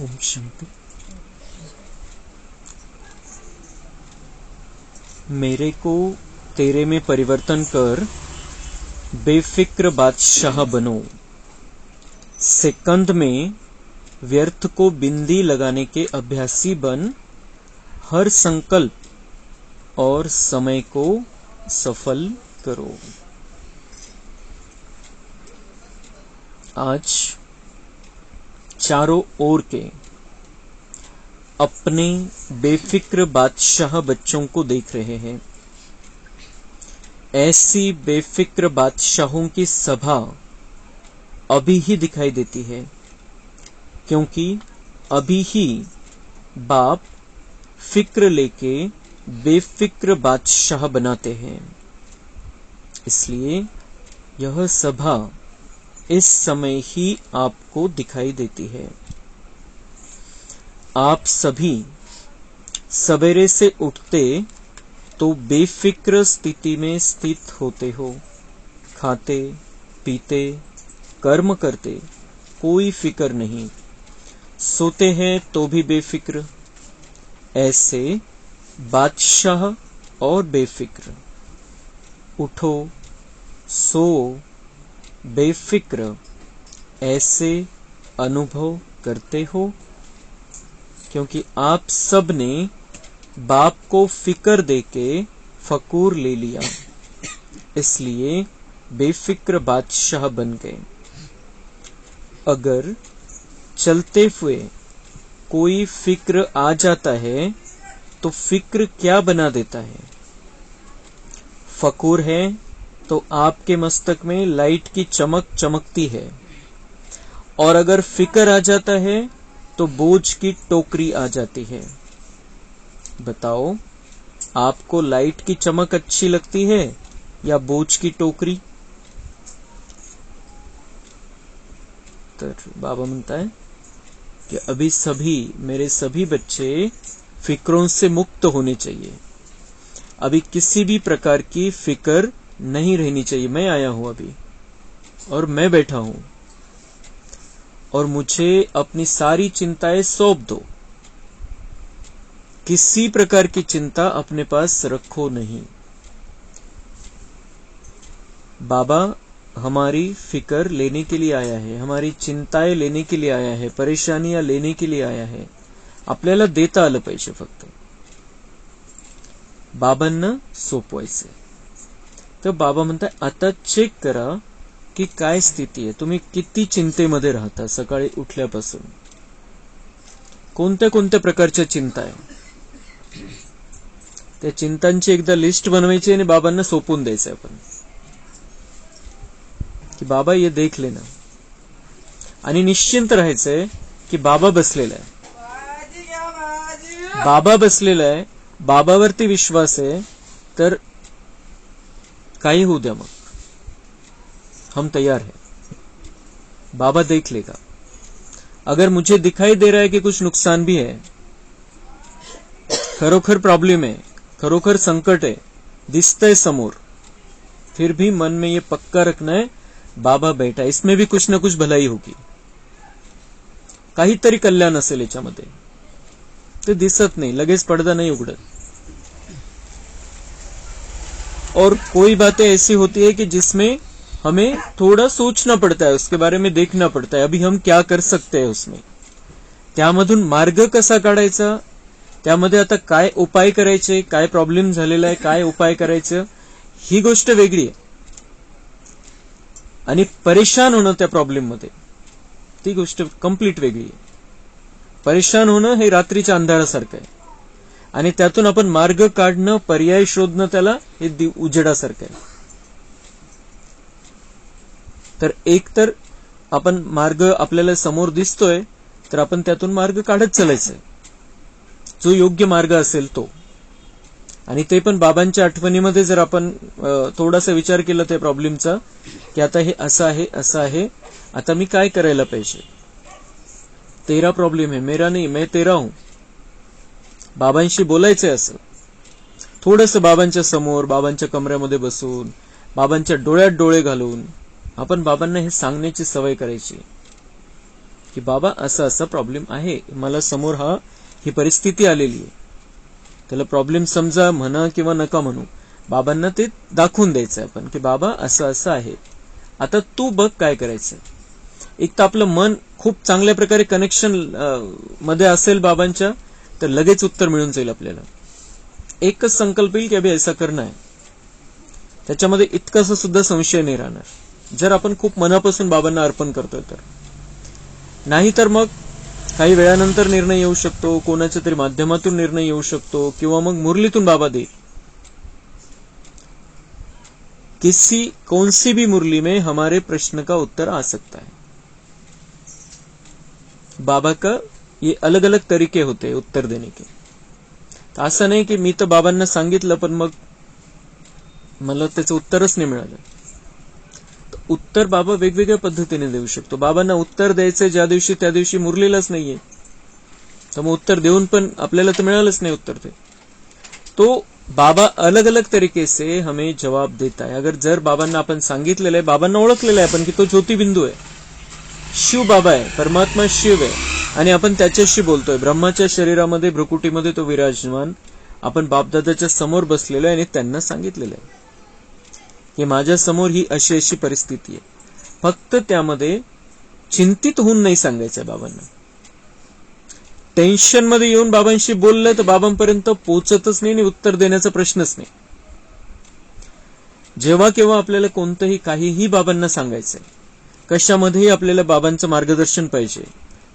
ओम शांति। मेरे को तेरे में परिवर्तन कर बेफिक्र बादशाह बनो। सेकंड में व्यर्थ को बिंदी लगाने के अभ्यासी बन। हर संकल्प और समय को सफल करो। आज चारों ओर के अपने बेफिक्र बादशाह बच्चों को देख रहे हैं। ऐसी बेफिक्र बादशाहों की सभा अभी ही दिखाई देती है, क्योंकि अभी ही बाप फिक्र लेके बेफिक्र बादशाह बनाते हैं। इसलिए यह सभा इस समय ही आपको दिखाई देती है। आप सभी सवेरे से उठते तो बेफिक्र स्थिति में स्थित होते हो। खाते पीते कर्म करते कोई फिक्र नहीं। सोते हैं तो भी बेफिक्र। ऐसे बादशाह और बेफिक्र। उठो सो बेफिक्र ऐसे अनुभव करते हो, क्योंकि आप सब ने बाप को फिक्र देके फकूर ले लिया, इसलिए बेफिक्र बादशाह बन गए। अगर चलते हुए कोई फिक्र आ जाता है तो फिक्र क्या बना देता है? फकूर है तो आपके मस्तक में लाइट की चमक चमकती है, और अगर फिक्र आ जाता है तो बोझ की टोकरी आ जाती है। बताओ, आपको लाइट की चमक अच्छी लगती है या बोझ की टोकरी? तो बाबा म्हणता है कि अभी सभी मेरे सभी बच्चे फिक्रों से मुक्त होने चाहिए। अभी किसी भी प्रकार की फिक्र नहीं रहनी चाहिए। मैं आया हूं अभी और मैं बैठा हूं, और मुझे अपनी सारी चिंताएं सौंप दो। किसी प्रकार की चिंता अपने पास रखो नहीं। बाबा हमारी फिक्र लेने के लिए आया है, हमारी चिंताएं लेने के लिए आया है, परेशानियां लेने के लिए आया है। आपल्याला देता आलं पाहिजे फक्त बाबांना सोपवायचे। तर बाबा म्हणतात आता चेक करा की काय स्थिती आहे, तुम्ही किती चिंतेमध्ये राहता सकाळी उठल्यापासून, कोणत्या कोणत्या प्रकारच्या चिंता आहे। त्या चिंतांची एकदा लिस्ट बनवायची आणि बाबांना सोपवून द्यायचं आपण की बाबा ये देख लेना, आणि निश्चिंत राहायचंय की बाबा बसलेला आहे। बाबा बसलेला आहे, बाबावरती विश्वास आहे, तर काही होऊ द्या, मग हम तैयार हैं। बाबा देख लेगा। अगर मुझे दिखाई दे रहा है कि कुछ नुकसान भी है, खरोखर प्रॉब्लम है, खरोखर संकट है, दिसतंय समोर, फिर भी मन में ये पक्का रखना है बाबा बैठा, इसमें भी कुछ ना कुछ भलाई होगी, काहीतरी कल्याण असेल याच्यामध्ये। ते दिसत नाही, लगेच पडदा नहीं उघडत। और कोई बातें ऐसी होती है कि जिसमें हमें थोड़ा सोचना पड़ता है, उसके बारे में देखना पड़ता है, अभी हम क्या कर सकते हैं उसमें, त्यामधून मार्ग कसा काढायचा, त्यामध्ये आता काय उपाय करायचे, काय प्रॉब्लेम झालेला आहे, काय उपाय करायचं, ही गोष्ट वेगळी आहे। आणि परेशान होणं त्या प्रॉब्लेम मध्ये, ती गोष्ट कंप्लीट वेगळी आहे। परेशान होणं हे रात्रीच्या अंधारासारखं आहे, आणि त्यातून आपण मार्ग काढणं, पर्याय शोधणं, त्याला हे उजेडासारखं आहे। तर एक तर आपण मार्ग आपल्याला समोर दिसतोय, तर आपण त्यातून मार्ग काढत चालायचंय, जो योग्य मार्ग असेल तो। आणि ते पण बाबांच्या आठवणीमध्ये जर आपण थोडासा विचार केला त्या प्रॉब्लेमचा, की आता हे असं आहे, असं आहे, आता मी काय करायला पाहिजे। तेरा प्रॉब्लेम है, मेरा नहीं, मैं तेरा हूं। बाबांशी बोलायचंय असं थोडंसं, बाबांच्या समोर, बाबांच्या कमऱ्यामध्ये बसून, बाबांच्या डोळ्यात डोळे घालून आपण बाबांना हे सांगण्याची सवय करायची की बाबा असा असा प्रॉब्लेम आहे, मला समोर ही परिस्थिती आलेली आहे. त्याला प्रॉब्लेम समजा म्हणा किंवा नका म्हणू, बाबांना ते दाखवून द्यायचं आपण की बाबा असं असं आहे, आता तू बघ काय करायचं. एक तर आपलं मन खूप चांगल्या प्रकारे कनेक्शन मध्ये असेल बाबांच्या, तर लगेच उत्तर मिळून जाईल आपल्याला. एकच संकल्प येईल की अभि ऐसा करना आहे, त्याच्यामध्ये इतकासा सुद्धा संशय नाही राहणार, जर आपण खूप मनापासून बाबांना अर्पण करतोय तर. नाही तर मग काही वेळानंतर निर्णय येऊ शकतो, कोणाच्या तरी माध्यमातून निर्णय येऊ शकतो, किंवा मग मुरलीतून बाबा दे. कौन सी भी मुरली में हमारे प्रश्न का उत्तर आ सकता है. बाबा का ये अलग अलग तरीके होते हैं उत्तर देने के. असं नाही की मी तर बाबांना सांगितलं पण मग मला त्याचं उत्तरच नाही मिळालं. उत्तर बाबा वेगवेगळ्या पद्धतीने देऊ शकतो. बाबांना उत्तर द्यायचंय ज्या दिवशी त्या दिवशी मुरलीलाच नाहीये, तर मग उत्तर देऊन पण आपल्याला तर मिळालंच नाही उत्तर. तो बाबा अलग अलग तरीके से हमें जवाब देता है. अगर जर बाबांना आपण सांगितलेलं आहे, बाबांना ओळखलेलं आहे आपण की तो ज्योतिबिंदू आहे, शिव बाबा आहे, परमात्मा शिव आहे, आणि आपण त्याच्याशी बोलतोय. ब्रह्माच्या शरीरामध्ये भ्रुकुटीमध्ये तो विराजमान, आपण बापदादाच्या समोर बसलेलो आहे आणि त्यांना सांगितलेलं आहे की माझ्या समोर ही अशी अशी परिस्थिती आहे. फक्त त्यामध्ये चिंतित होऊन नाही सांगायचंय बाबांना. टेन्शन मध्ये येऊन बाबांशी बोललं तर बाबांपर्यंत पोहोचतच नाही आणि उत्तर देण्याचा प्रश्नच नाही. जेव्हा केव्हा आपल्याला कोणतंही काहीही बाबांना सांगायचंय, कशामध्येही आपल्याला बाबांचं मार्गदर्शन पाहिजे,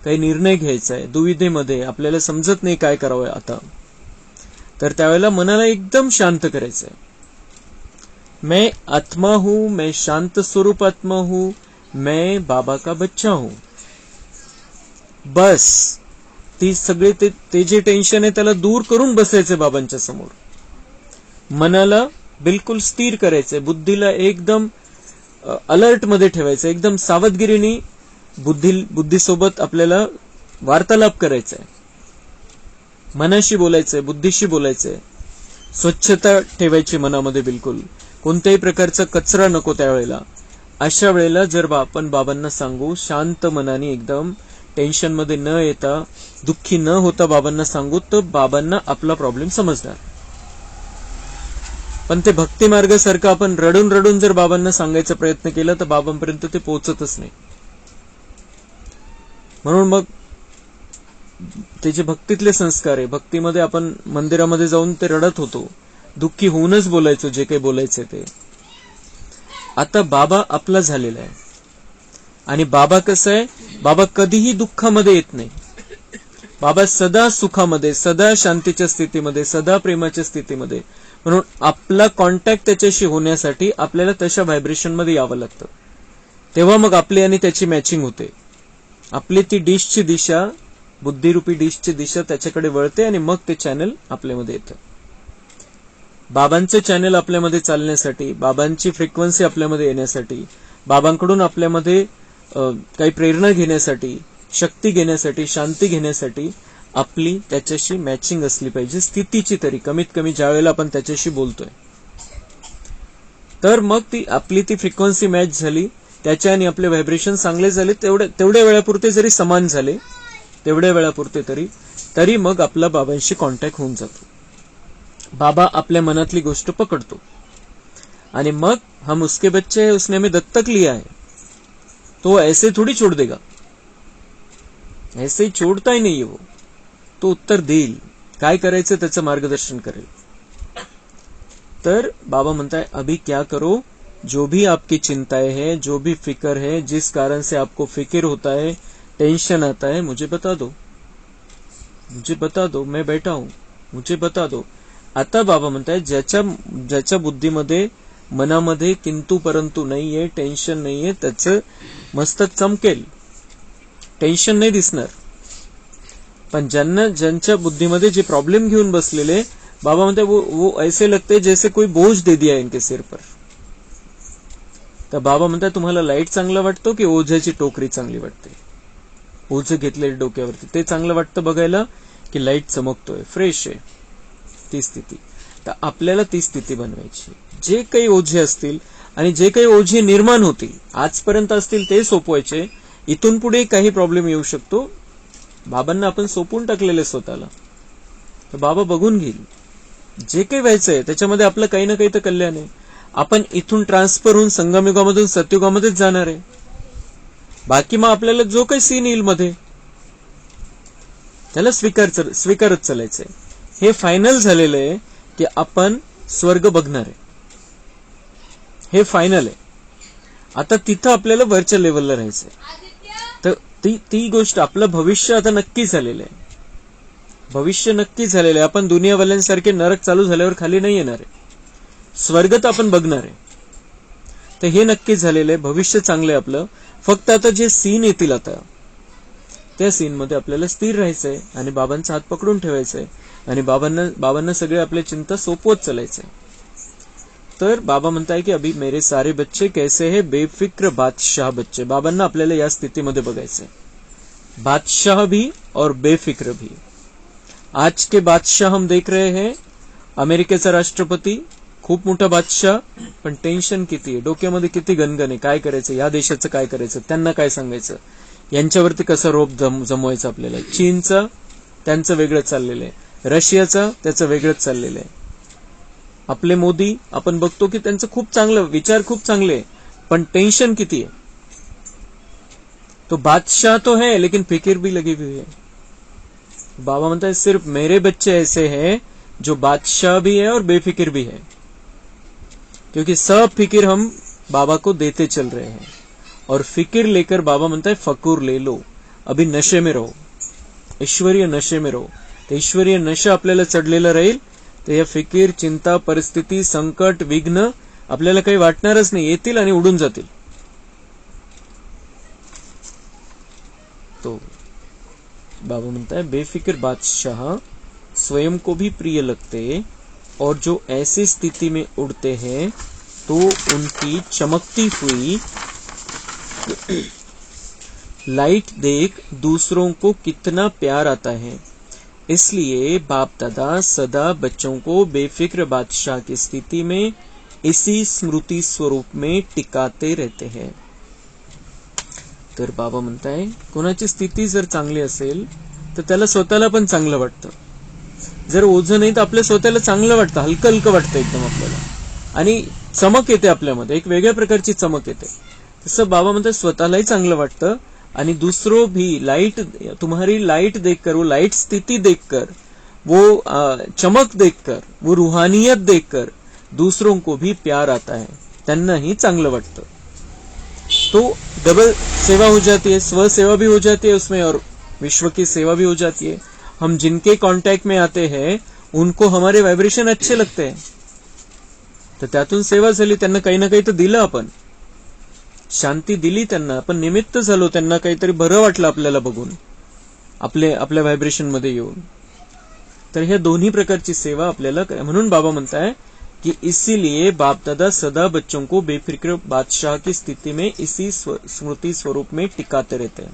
काही निर्णय घ्यायचा आहे, दुविधेमध्ये आपल्याला समजत नाही काय करावं आता, तर त्यावेळेला मनाला एकदम शांत करायचंय. मैं आत्मा हूं, मैं शांत स्वरूप आत्मा हूं, मैं बाबा का बच्चा हूं. बस ती सगळे ते जे टेन्शन आहे त्याला दूर करून बसायचं बाबांच्या समोर. मनाला बिलकुल स्थिर करायचंय, बुद्धीला एकदम अलर्ट मध्ये ठेवायचं, एकदम सावधगिरीने बुद्धीसोबत आपल्याला वार्तालाप करायचा आहे, मनाशी बोलायचंय, बुद्धीशी बोलायचंय. स्वच्छता ठेवायची मनामध्ये, बिलकुल कोणत्याही प्रकारचा कचरा नको त्यावेळेला. अशा वेळेला जर आपण बाबांना सांगू, शांत मनाने एकदम टेन्शन मध्ये न येता, दुःखी न होता बाबांना सांगू, तर बाबांना आपला प्रॉब्लेम समजणार. पण ते भक्ती मार्गासारखं आपण रडून रडून जर बाबांना सांगायचा प्रयत्न केला तर बाबांपर्यंत ते पोहोचतच नाही. म्हणून मग ते जे भक्तीतले संस्कार आहे, भक्तीमध्ये आपण मंदिरामध्ये जाऊन ते रडत होतो, दुःखी होऊनच बोलायचो जे काही बोलायचं ते. आता बाबा आपला झालेला आहे, आणि बाबा कसं आहे, बाबा कधीही दुःखामध्ये येत नाही. बाबा सदा सुखामध्ये, सदा शांतीच्या स्थितीमध्ये, सदा प्रेमाच्या स्थितीमध्ये. म्हणून आपला कॉन्टॅक्ट त्याच्याशी होण्यासाठी आपल्याला तशा व्हायब्रेशन मध्ये यावं लागतं. तेव्हा मग आपली आणि त्याची मॅचिंग होते. आपली ती डिशची दिशा, बुद्धिरूपी डिशची दिशा त्याच्याकडे वळते आणि मग ते चॅनल आपल्यामध्ये येतं. बाबांचं चॅनल आपल्यामध्ये चालण्यासाठी, बाबांची फ्रिक्वेन्सी आपल्यामध्ये येण्यासाठी, बाबांकडून आपल्यामध्ये काही प्रेरणा घेण्यासाठी, शक्ती घेण्यासाठी, शांती घेण्यासाठी आपली त्याच्याशी मॅचिंग असली पाहिजे, स्थितीची तरी कमीत कमी. ज्या वेळेला आपण त्याच्याशी बोलतोय तर मग आपली ती फ्रिक्वेन्सी मॅच झाली, त्याच्या आणि आपले व्हायब्रेशन चांगले झाले, तेवढ्या वेळापुरते जरी समान झाले, तेवढ्या वेळापुरते तरी मग आपला बाबांशी कॉन्टॅक्ट होऊन जातो. बाबा आपल्या मनातली गोष्ट पकडतो आणि मग हम उसके बच्चे हैं, उसने हमें दत्तक लिया है, तो ऐसे थोड़ी छोड़ देगा, ऐसे ही छोड़ता ही नहीं है वो. तो उत्तर देईल, काय करायचं त्याचं मार्गदर्शन करेल. तर बाबा म्हणताय, अभी क्या करो, जो भी आपकी चिंताएं हैं, जो भी फिक्र है, जिस कारण से आपको फिक्र होता है, टेंशन आता है, मुझे बता दो, मुझे बता दो, मैं बैठा हूं, मुझे बता दो. आता बाबा म्हणताय, ज्याच्या बुद्धीमध्ये, मनामध्ये किंतु परंतु नाहीये, टेन्शन नाहीये, त्याचं मस्तक चमकेल, टेन्शन नाही दिसणार. पण ज्यांच्या बुद्धीमध्ये जे प्रॉब्लेम घेऊन बसलेले, बाबा म्हणते वो ऐसे लगते जैसे कोई बोझ दे दिया इनके सिर पर. तर बाबा म्हणतात, तुम्हाला लाईट चांगलं वाटतो की ओझ्याची टोकरी चांगली वाटते? ओझ घेतले डोक्यावरती ते चांगलं वाटतं बघायला की लाईट चमकतोय, फ्रेश आहे, ती स्थिती. तर आपल्याला ती स्थिती बनवायची. जे काही ओझे असतील आणि जे काही ओझे निर्माण होतील, आजपर्यंत असतील ते सोपवायचे, इथून पुढे काही प्रॉब्लेम येऊ शकतो. बाबांना आपण सोपून टाकलेले स्वतःला, तर बाबा बघून घेईल. जे काही व्हायचंय त्याच्यामध्ये आपलं काही ना काही तर कल्याण आहे. आपण इथून ट्रान्सफर होऊन संगमयुगामधून सत्ययुगामध्येच जाणार आहे. बाकी मग आपल्याला जो काही सीन येईल मध्ये त्याला स्वीकारत चालायचंय. हे फायनल झालेलं आहे की आपण स्वर्ग बघणार आहे. हे फायनल आहे. आता तिथं आपल्याला वरच्या लेवलला राहायचंय. तर ती गोष्ट, आपलं भविष्य आता नक्की झालेलं आहे. भविष्य नक्की झालेलं आहे. आपण दुनियावाल्यांसारखे नरक चालू झाल्यावर खाली नाही येणार आहे. स्वर्ग तर आपण बघणार आहे. तर हे नक्की झालेलं आहे. भविष्य चांगलं आहे आपलं. फक्त आता जे सीन येतील आता त्या सीन मध्ये आपल्याला स्थिर राहायचंय आणि बाबांचा हात पकडून ठेवायचंय आणि बाबांना सगळे आपल्या चिंता सोपवत चालायचंय. तर बाबा म्हणताय की अभी मेरे सारे बच्चे कैसे है, बेफिक्र बादशाह बच्चे. बाबांना आपल्याला या स्थितीमध्ये बघायचंय. बादशाह भी और बेफिक्र भी. आज के बादशाह हम देख रहे हैं. अमेरिकेचा राष्ट्रपती खूप मोठा बादशाह, पण टेन्शन किती आहे, डोक्यामध्ये किती गणगण आहे, काय करायचं, या देशाचं काय करायचं, त्यांना काय सांगायचं, यांच्यावरती कसं रोप जमवायचं आपल्याला. चीनचं त्यांचं वेगळं चाललेलं आहे, रशियाचं त्याचं वेगळंच चाललेलं आहे. आपले मोदी आपण बघतो की त्यांचं खूप चांगलं विचार, खूप चांगले आहे, पण टेन्शन किती आहे. तो बादशाह तो है लेकिन फिक्र भी लगी हुई है. बाबा म्हणता है सिर्फ मेरे बच्चे ऐसे हैं जो बादशाह भी है और बेफिक्र भी है, क्योंकि सब फिक्र हम बाबा को देते चल रहे हैं. और फिक्र लेकर बाबा म्हणता है फकूर ले लो, अभी नशे में रहो, ईश्वरीय नशे में रहो. तर ईश्वरीय नशा आपल्याला चढलेला राहील. तर या फिकीर, चिंता, परिस्थिती, संकट, विघ्न आपल्याला काही वाटणारच नाही, येतील आणि उडून जातील. तो बाबा म्हणता है बेफिक्र बादशाह स्वयं को भी प्रिय लगते और जो ऐसी स्थिति में उड़ते हैं तो उनकी चमकती हुई लाइट देख दूसरों को कितना प्यार आता है. इसलिए बाप दादा सदा बच्चों को बेफिक्र बादशाह की स्थिति में इसी स्मृति स्वरूप में टिकाते रहते हैं. तर बाबा म्हणताय कोणाची स्थिती जर चांगली असेल तर त्याला स्वतःला पण चांगलं वाटतं. जर ओझं नाही तर आपल्या स्वतःला चांगलं वाटतं, हलकं हलकं वाटतं एकदम आपल्याला, आणि चमक येते आपल्यामध्ये, एक वेगळ्या प्रकारची चमक येते. तसं बाबा म्हणतात स्वतःलाही चांगलं वाटतं आणि दूसरों भी लाइट, तुम्हारी लाइट देखकर, वो लाइट स्थिति देखकर, वो चमक देखकर, वो रूहानियत देखकर दूसरों को भी प्यार आता है, त्यांनाही चांगलं वाटतं. तो डबल सेवा हो जाती है, स्व सेवा भी हो जाती है उसमें और विश्व की सेवा भी हो जाती है. हम जिनके कांटेक्ट में आते हैं उनको हमारे वाइब्रेशन अच्छे लगते हैं, तर त्यातून सेवा झाली. त्यांना काही ना काही तर दिलं आपण, शांती दिली त्यांना, आपण निमित्त झालो, त्यांना काहीतरी बरं वाटलं आपल्याला बघून, आपल्या व्हायब्रेशन मध्ये येऊन. तर ह्या दोन्ही प्रकारची सेवा आपल्याला, म्हणून बाबा म्हणताय कि इसीलिए बाप दादा सदा बच्चों को बेफिक्र बादशाह की स्थिति में इसी स्मृति स्वरूप में टिकाते रहते हैं.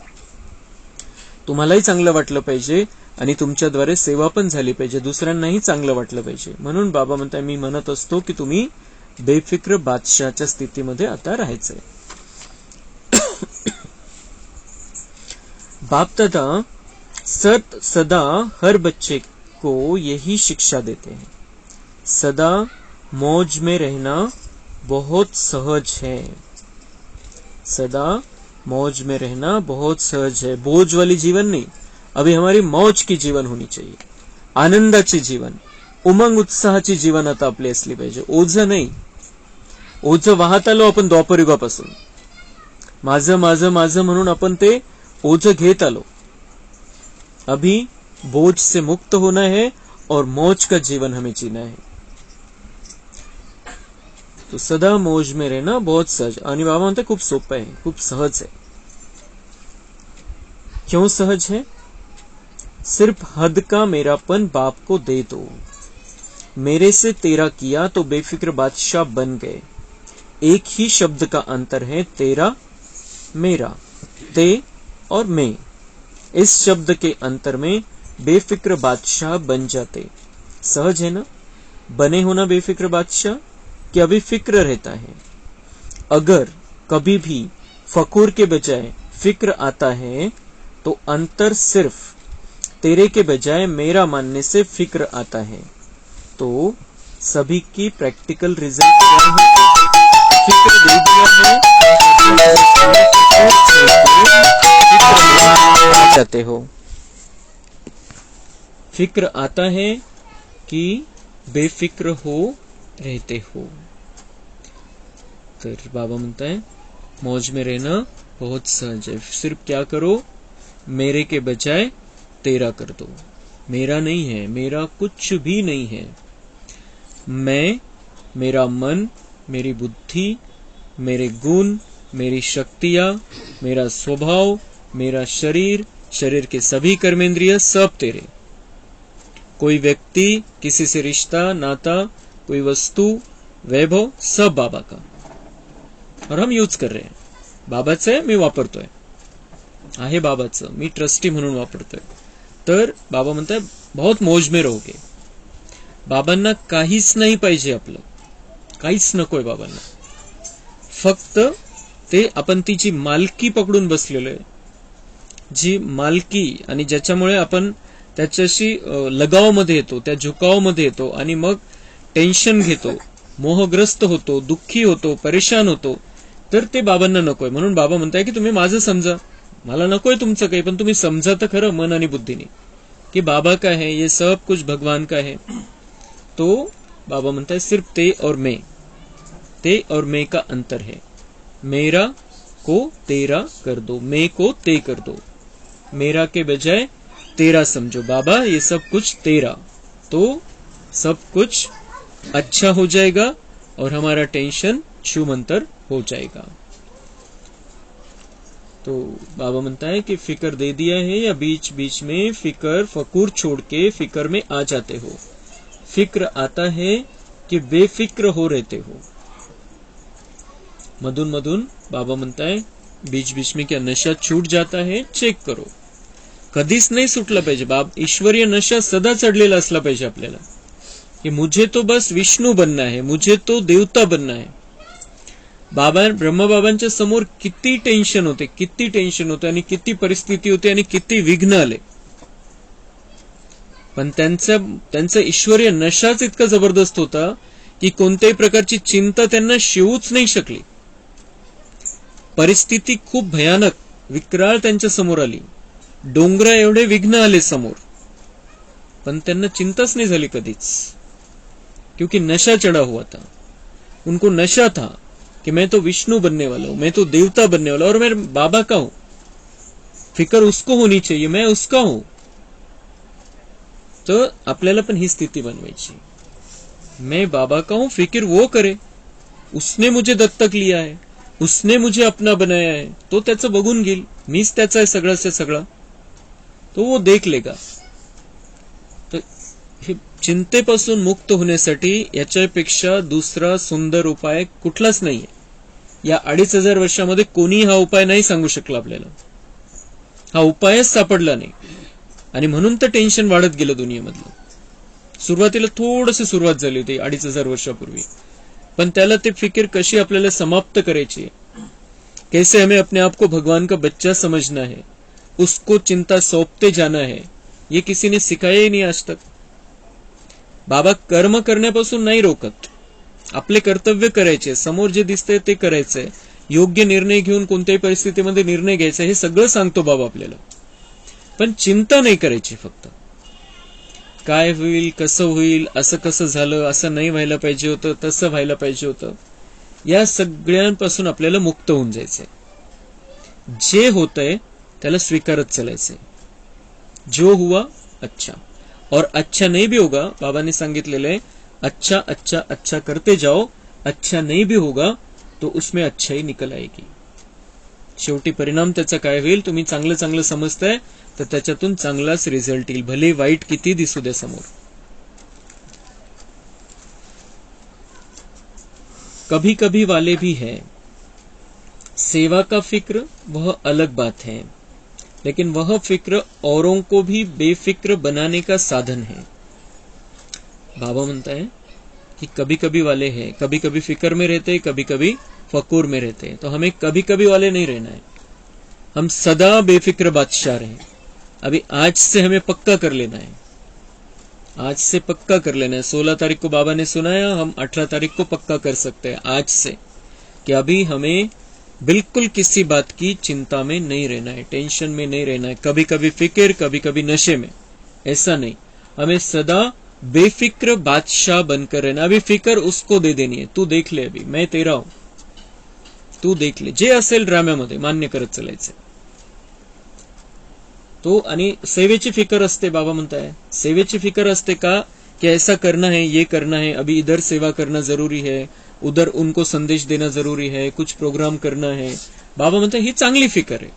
तुम्हालाही चांगलं वाटलं पाहिजे आणि तुमच्याद्वारे सेवा पण झाली पाहिजे, दुसऱ्यांनाही चांगलं वाटलं पाहिजे. म्हणून बाबा म्हणताय मी म्हणत असतो की तुम्ही बेफिक्र बादशाहच्या स्थितीमध्ये आता राहायचंय. बाप दादा सदा हर बच्चे को यही शिक्षा देते हैं. सदा मौज में रहना बहुत सहज है. सदा मौज में रहना बहुत सहज है. बोझ वाली जीवन नहीं, अभी हमारी मौज की जीवन होनी चाहिए, आनंदाची जीवन, उमंग उत्साहाची जीवन आता आपली असली पाहिजे. ओझं नाही. ओझं वाहत आलो आपण द्वापरयुगापासून, माझं माझं माझं म्हणून आपण ते ओझं घेत आलो. अभी बोझ से मुक्त होना है और मौज का जीवन हमें जीना है. तो सदा मौज में रहना बहुत सहज. आणि बाबा म्हणते खूप सोपं आहे, खूप सहज आहे. क्यों सहज है? सिर्फ हद का मेरापन बाप को दे दो. मेरे से तेरा किया तो बेफिक्र बादशाह बन गए. एक ही शब्द का अंतर है, तेरा मेरा, ते और मैं. इस शब्द के अंतर में बेफिक्र बादशाह बन जाते. सहज है ना बने होना बेफिक्र बादशाह, कि अभी फिक्र रहता है. अगर कभी भी फकूर के बजाय फिक्र आता है तो अंतर सिर्फ तेरे के बजाय मेरा मानने से फिक्र आता है। तो सभी की प्रैक्टिकल रिजल्ट क्या है? फिक्र दे दिया है, जाते हो। फिक्र आता है कि बेफिक्र हो रहते हो। तर बाबा म्हणता है मौज में रहना बहुत सहज है। सिर्फ क्या करो, मेरे के बजाय तेरा कर दो। मेरा नहीं है, मेरा कुछ भी नहीं है। मैं, मेरा मन, मेरी बुद्धि, मेरे गुण, मेरी शक्तियां, मेरा स्वभाव, मेरा शरीर, शरीर के सभी कर्मेंद्रिय सब तेरे। कोई व्यक्ति, किसी से रिश्ता नाता, कोई वस्तू, वैभव सब बाबा का, और हम यूज कर रहे हैं। बाबाचं आहे, मी वापरतोय, आहे बाबाचं, मी ट्रस्टी म्हणून वापरतोय। तर बाबा म्हणताय बहुत मौज में रहोगे। बाबांना काहीच नाही पाहिजे, आपलं काहीच नकोय बाबांना, फक्त ते आपण तिची मालकी पकडून बसलेलो आहे, जी मालकी, आणि ज्याच्यामुळे आपण त्याच्याशी लगावामध्ये येतो, त्या झुकावामध्ये येतो, आणि मग टेन्शन घेतो, मोहग्रस्त होतो, दुःखी होतो, परेशान होतो, तर ते बाबांना नकोय। म्हणून बाबा म्हणताय की तुम्ही माझं समजा, मला नकोय तुमचं काही, पण तुम्ही समजा तर खरं मन आणि बुद्धीने कि बाबा का है, ये सब कुछ भगवान का है। तो बाबा म्हणताय सिर्फ ते और मैं का अंतर है। मेरा को तेरा कर दो, मैं को ते कर दो, मेरा के बजाय तेरा समझो। बाबा ये सब कुछ तेरा, तो सब कुछ अच्छा हो जाएगा और हमारा टेंशन छूमंतर हो जाएगा। तो बाबा म्हणता है कि फिक्र दे दिया है, या बीच बीच में फिक्र फकूर छोड़ के फिक्र में आ जाते हो। फिक्र आता है कि बेफिक्र हो रहते हो। मधुन मधुन बाबा म्हणता है बीच बीच में क्या नशा छूट जाता है, चेक करो। कधीच नाही सुटला पाहिजे। ईश्वरीय नशा सदा चढलेला असला पाहिजे आपल्याला, कि मुझे तो बस विष्णू बनना है, मुझे तो देवता बनना है। बाबा ब्रह्मबाबांच्या समोर किती टेन्शन होते आणि किती परिस्थिती होती आणि किती विघ्न आले, पण त्यांचा ईश्वरीय नशाच इतका जबरदस्त होता की कोणत्याही प्रकारची चिंता त्यांना शिवूच नाही शकली। परिस्थिती खूप भयानक विक्राळ त्यांच्या समोर आली, डोंगरा एवढे विघ्न आले समोर, पण त्यांना चिंताच नाही झाली कधीच, क्योंकि नशा चढ़ा हुआ था। उनको नशा था कि मैं तो विष्णु बनने वाला हूं, मैं तो देवता बनने वाला हूं, और मैं बाबा का हूं। फिकर उसको होनी चाहिए, मैं उसका हूं। तो आपल्याला पण ही स्थिती बनवायची, मैं बाबा का हूं, फिक्र वो करे, उसने मुझे दत्तक लिया है, उसने मुझे अपना बनाया है, तो त्याचं बघून घेईल, मीच त्याचा आहे सगळ्याचा सगळा, तो वो देख लेगा। तो हे चिंतेपासून मुक्त होण्यासाठी याच्यापेक्षा दुसरा सुंदर उपाय कुठलाच नाहीये। या 2500 वर्षामध्ये कोणी हा उपाय नाही सांगू शकला आपल्याला, हा उपायच सापडला नाही, आणि म्हणून तर टेन्शन वाढत गेलं दुनियेमधलं। सुरुवातीला थोडीशी सुरुवात झाली होती 2500 वर्षापूर्वी, पण त्याला ते फिक्र कशी आपल्याला समाप्त करायची, कैसे हमें अपने आप को भगवान का बच्चा समझना है, उसको चिंता सौंपते जाना है, ये किसी ने सिखाया ही नहीं आज तक। बाबा कर्म करण्यापासून नाही रोकत, आपले कर्तव्य करायचे, समोर जे दिसतंय ते करायचंय, योग्य निर्णय घेऊन कोणत्याही परिस्थितीमध्ये निर्णय घ्यायचा, हे सगळं सांगतो बाबा आपल्याला, पण चिंता नाही करायची। फक्त काय होईल, कसं होईल, असं कसं झालं, असं नाही व्हायला पाहिजे होतं, तसं व्हायला पाहिजे होतं, या सगळ्यांपासून आपल्याला मुक्त होऊन जायचंय। जे होतंय त्याला स्वीकारत चालायचंय, जो हुआ अच्छा, और अच्छा नहीं भी होगा, बाबा ने सांगितलेलं आहे अच्छा अच्छा अच्छा करते जाओ, अच्छा नहीं भी होगा तो उसमें अच्छाई निकल आएगी। शेवटी परिणाम त्याचा काय होईल, तुम्ही चांगलं चांगलं समजताय तर त्याच्यातून चांगलाच रिझल्ट येईल, भले वाईट किती दिसू द्या समोर। कभी कभी वाले भी है, सेवा का फिक्र वह अलग बात है, लेकिन वह फिक्र औरों को भी बेफिक्र बनाने का साधन है। बाबा म्हणता है कि कभी कभी वाले हैं, कभी कभी फिक्र में रहते हैं, कभी कभी फकूर में रहते हैं, तो हमें कभी कभी वाले नहीं रहना है। हम सदा बेफिक्र बादशाह रहे। अभी आज से हमें पक्का कर लेना है, आज से पक्का कर लेना है। 16 तारीख को बाबा ने सुनाया, हम 18 तारीख को पक्का कर सकते हैं आज से कि अभी हमें बिल्कुल किसी बात की चिंता में नहीं रहना है, टेंशन में नहीं रहना है। कभी कभी फिक्र, कभी कभी नशे में, ऐसा नहीं। हमें सदा बेफिक्र बादशाह बनकर रहना। अभी फिक्र उसको दे देनी आहे, तू देख ले, अभी मैं तेरा हूं, तू देख ले, जे असेल ड्राम्यामध्ये मान्य करत चालायचं। तो आणि सेवेची फिकर असते, बाबा म्हणताय सेवेची फिकर असते का, कि ऐसा करना है, ये करना है, अभी इधर सेवा करना जरूरी है, उधर उनको संदेश देना जरूरी है, कुछ प्रोग्राम करना है। बाबा म्हणताय ही चांगली फिकर आहे,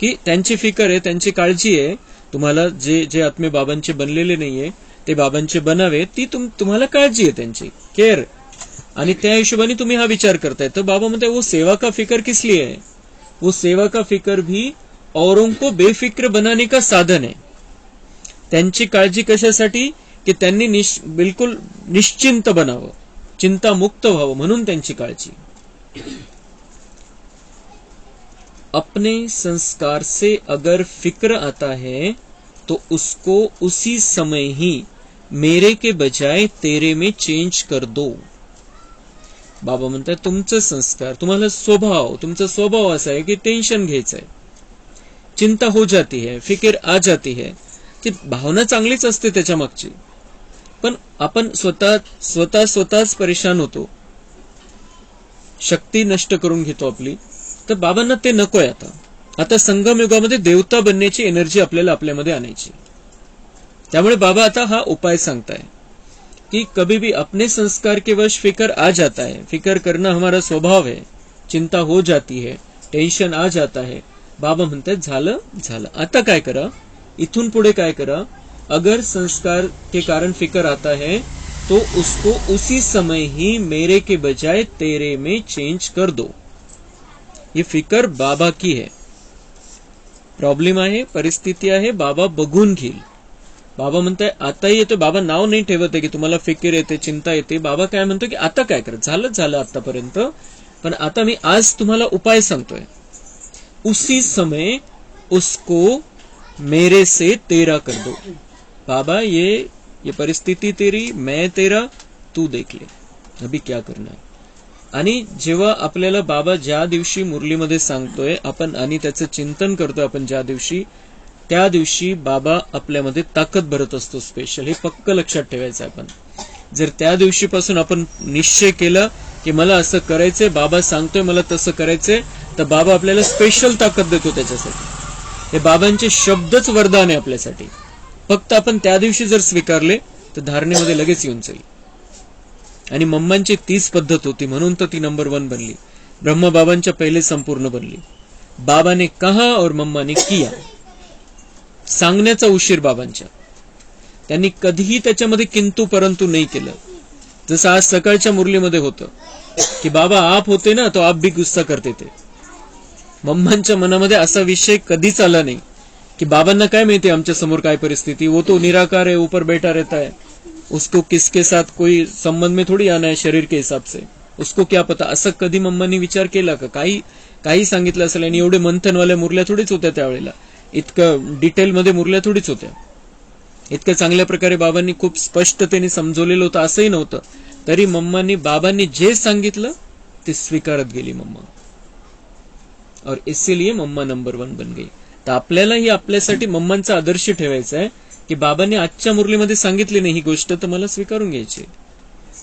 की त्यांची फिकर आहे, त्यांची काळजी आहे। तुम्हाला जे जे आत्मे बाबांचे बनलेले नाहीये ते बाबांचे बनावे, ती तुम्हाला काळजी आहे, त्यांची केअर, आणि त्या हिशोबाने तुम्ही हा विचार करताय। तर बाबा म्हणताय वो सेवा का फिकर किस लिए है, वो सेवा का फिकर भी औरों को बेफिक्र बनाने का साधन है। त्यांची काळजी कशासाठी, की त्यांनी बिल्कुल निश्चिंत बनावं, चिंतामुक्त व्हावं, म्हणून त्यांची काळजी। अपने संस्कार से अगर फिक्र आता है तो उसको उसी समय ही मेरे के बजाय तेरे में चेंज कर दो। बाबा म्हणतात तुमचं संस्कार, तुम्हाला स्वभाव, तुमचा स्वभाव असा आहे की टेन्शन घ्यायचंय, चिंता हो जाती है, फिक्र आ जाती है, ती भावना चांगलीच असते त्याच्या मागची, पण आपण स्वतःच परेशान होतो, शक्ती नष्ट करून घेतो आपली। तर बाबांना ते नकोय। आता संगम युगामध्ये देवता बनण्याची एनर्जी आपल्याला आपल्यामध्ये आणायची। त्यामुळे बाबा आता हा उपाय सांगताय कि कभी भी अपने संस्कार के वश फिक्र आ जाता है, फिक्र करना हमारा स्वभाव है, चिंता हो जाती है, टेंशन आ जाता है। बाबा म्हणतात झालं झालं, आता काय करा, इथून पुढे काय करा, अगर संस्कार के कारण फिक्र आता है तो उसको उसी समय ही मेरे के बजाय तेरे में चेंज कर दो। ये फिकर बाबा की है, प्रॉब्लेम आहे, परिस्थिती आहे, बाबा बघून घेईल। बाबा म्हणताय आताही येतो, बाबा नाव नाही ठेवत आहे की तुम्हाला फिकर येते, चिंता येते। बाबा काय म्हणतो की आता काय कर, झालं आतापर्यंत, पण आता मी आज तुम्हाला उपाय सांगतोय। उसी समय उसको मेरे से तेरा कर दो। बाबा ये परिस्थिती तेरी, मैं तेरा, तू देख ले अभी क्या करना है। आणि जेव्हा आपल्याला बाबा ज्या दिवशी मुरलीमध्ये सांगतोय आपण आणि त्याचं चिंतन करतोय आपण ज्या दिवशी, त्या दिवशी बाबा आपल्यामध्ये ताकद भरत असतो स्पेशल। हे पक्क लक्षात ठेवायचं आपण। जर त्या दिवशीपासून आपण निश्चय केला की मला असं करायचंय, बाबा सांगतोय मला तसं करायचंय, तर बाबा आपल्याला स्पेशल ताकद देतो त्याच्यासाठी। हे बाबांचे शब्दच वरदान आहे आपल्यासाठी। फक्त आपण त्या दिवशी जर स्वीकारले तर धारणेमध्ये लगेच येऊन जाईल। आणि मम्मांची तीच पद्धत होती, म्हणून तर ती नंबर 1 बनली। ब्रह्मा बाबांच्या पहिले संपूर्ण बनली। बाबा ने कहा और मम्मा ने किया। सांगण्याचा उशीर बाबांच्या, त्यांनी कधीही त्याच्यामध्ये किंतु परंतु नाही केलं। जसं आज सकाळच्या मुरलीमध्ये होतं की बाबा आप होते ना तो आप भी गुस्सा करते थे। मम्मांच्या मनामध्ये असा विषय कधीच आला नाही कि बाबांना काय माहिती आमच्या समोर काय परिस्थिती, वो तो निराकार है, ऊपर बैठा रहता है, उसको किसके साथ कोई संबंध में थोड़ी आना है शरीर के हिसाब से, उसको क्या पता। असं कधी मम्मांनी विचार केला का? काही सांगितलं असेल। आणि एवढे मंथनवाल्या मुरल्या थोडीच होत्या त्यावेळेला, इतकं डिटेलमध्ये मुरल्या थोडीच होत्या, इतकं चांगल्या प्रकारे बाबांनी खूप स्पष्टतेने समजवलेलं होतं असंही नव्हतं। तरी मम्मांनी बाबांनी जे सांगितलं ते स्वीकारत गेली मम्मा, और इसीलिए मम्मा नंबर 1 बन गई। तर आपल्यालाही आपल्यासाठी मम्मांचा आदर्श ठेवायचा आहे कि बाबांनी आजच्या मुरलीमध्ये सांगितली नाही ही गोष्ट, तर मला स्वीकारून घ्यायची।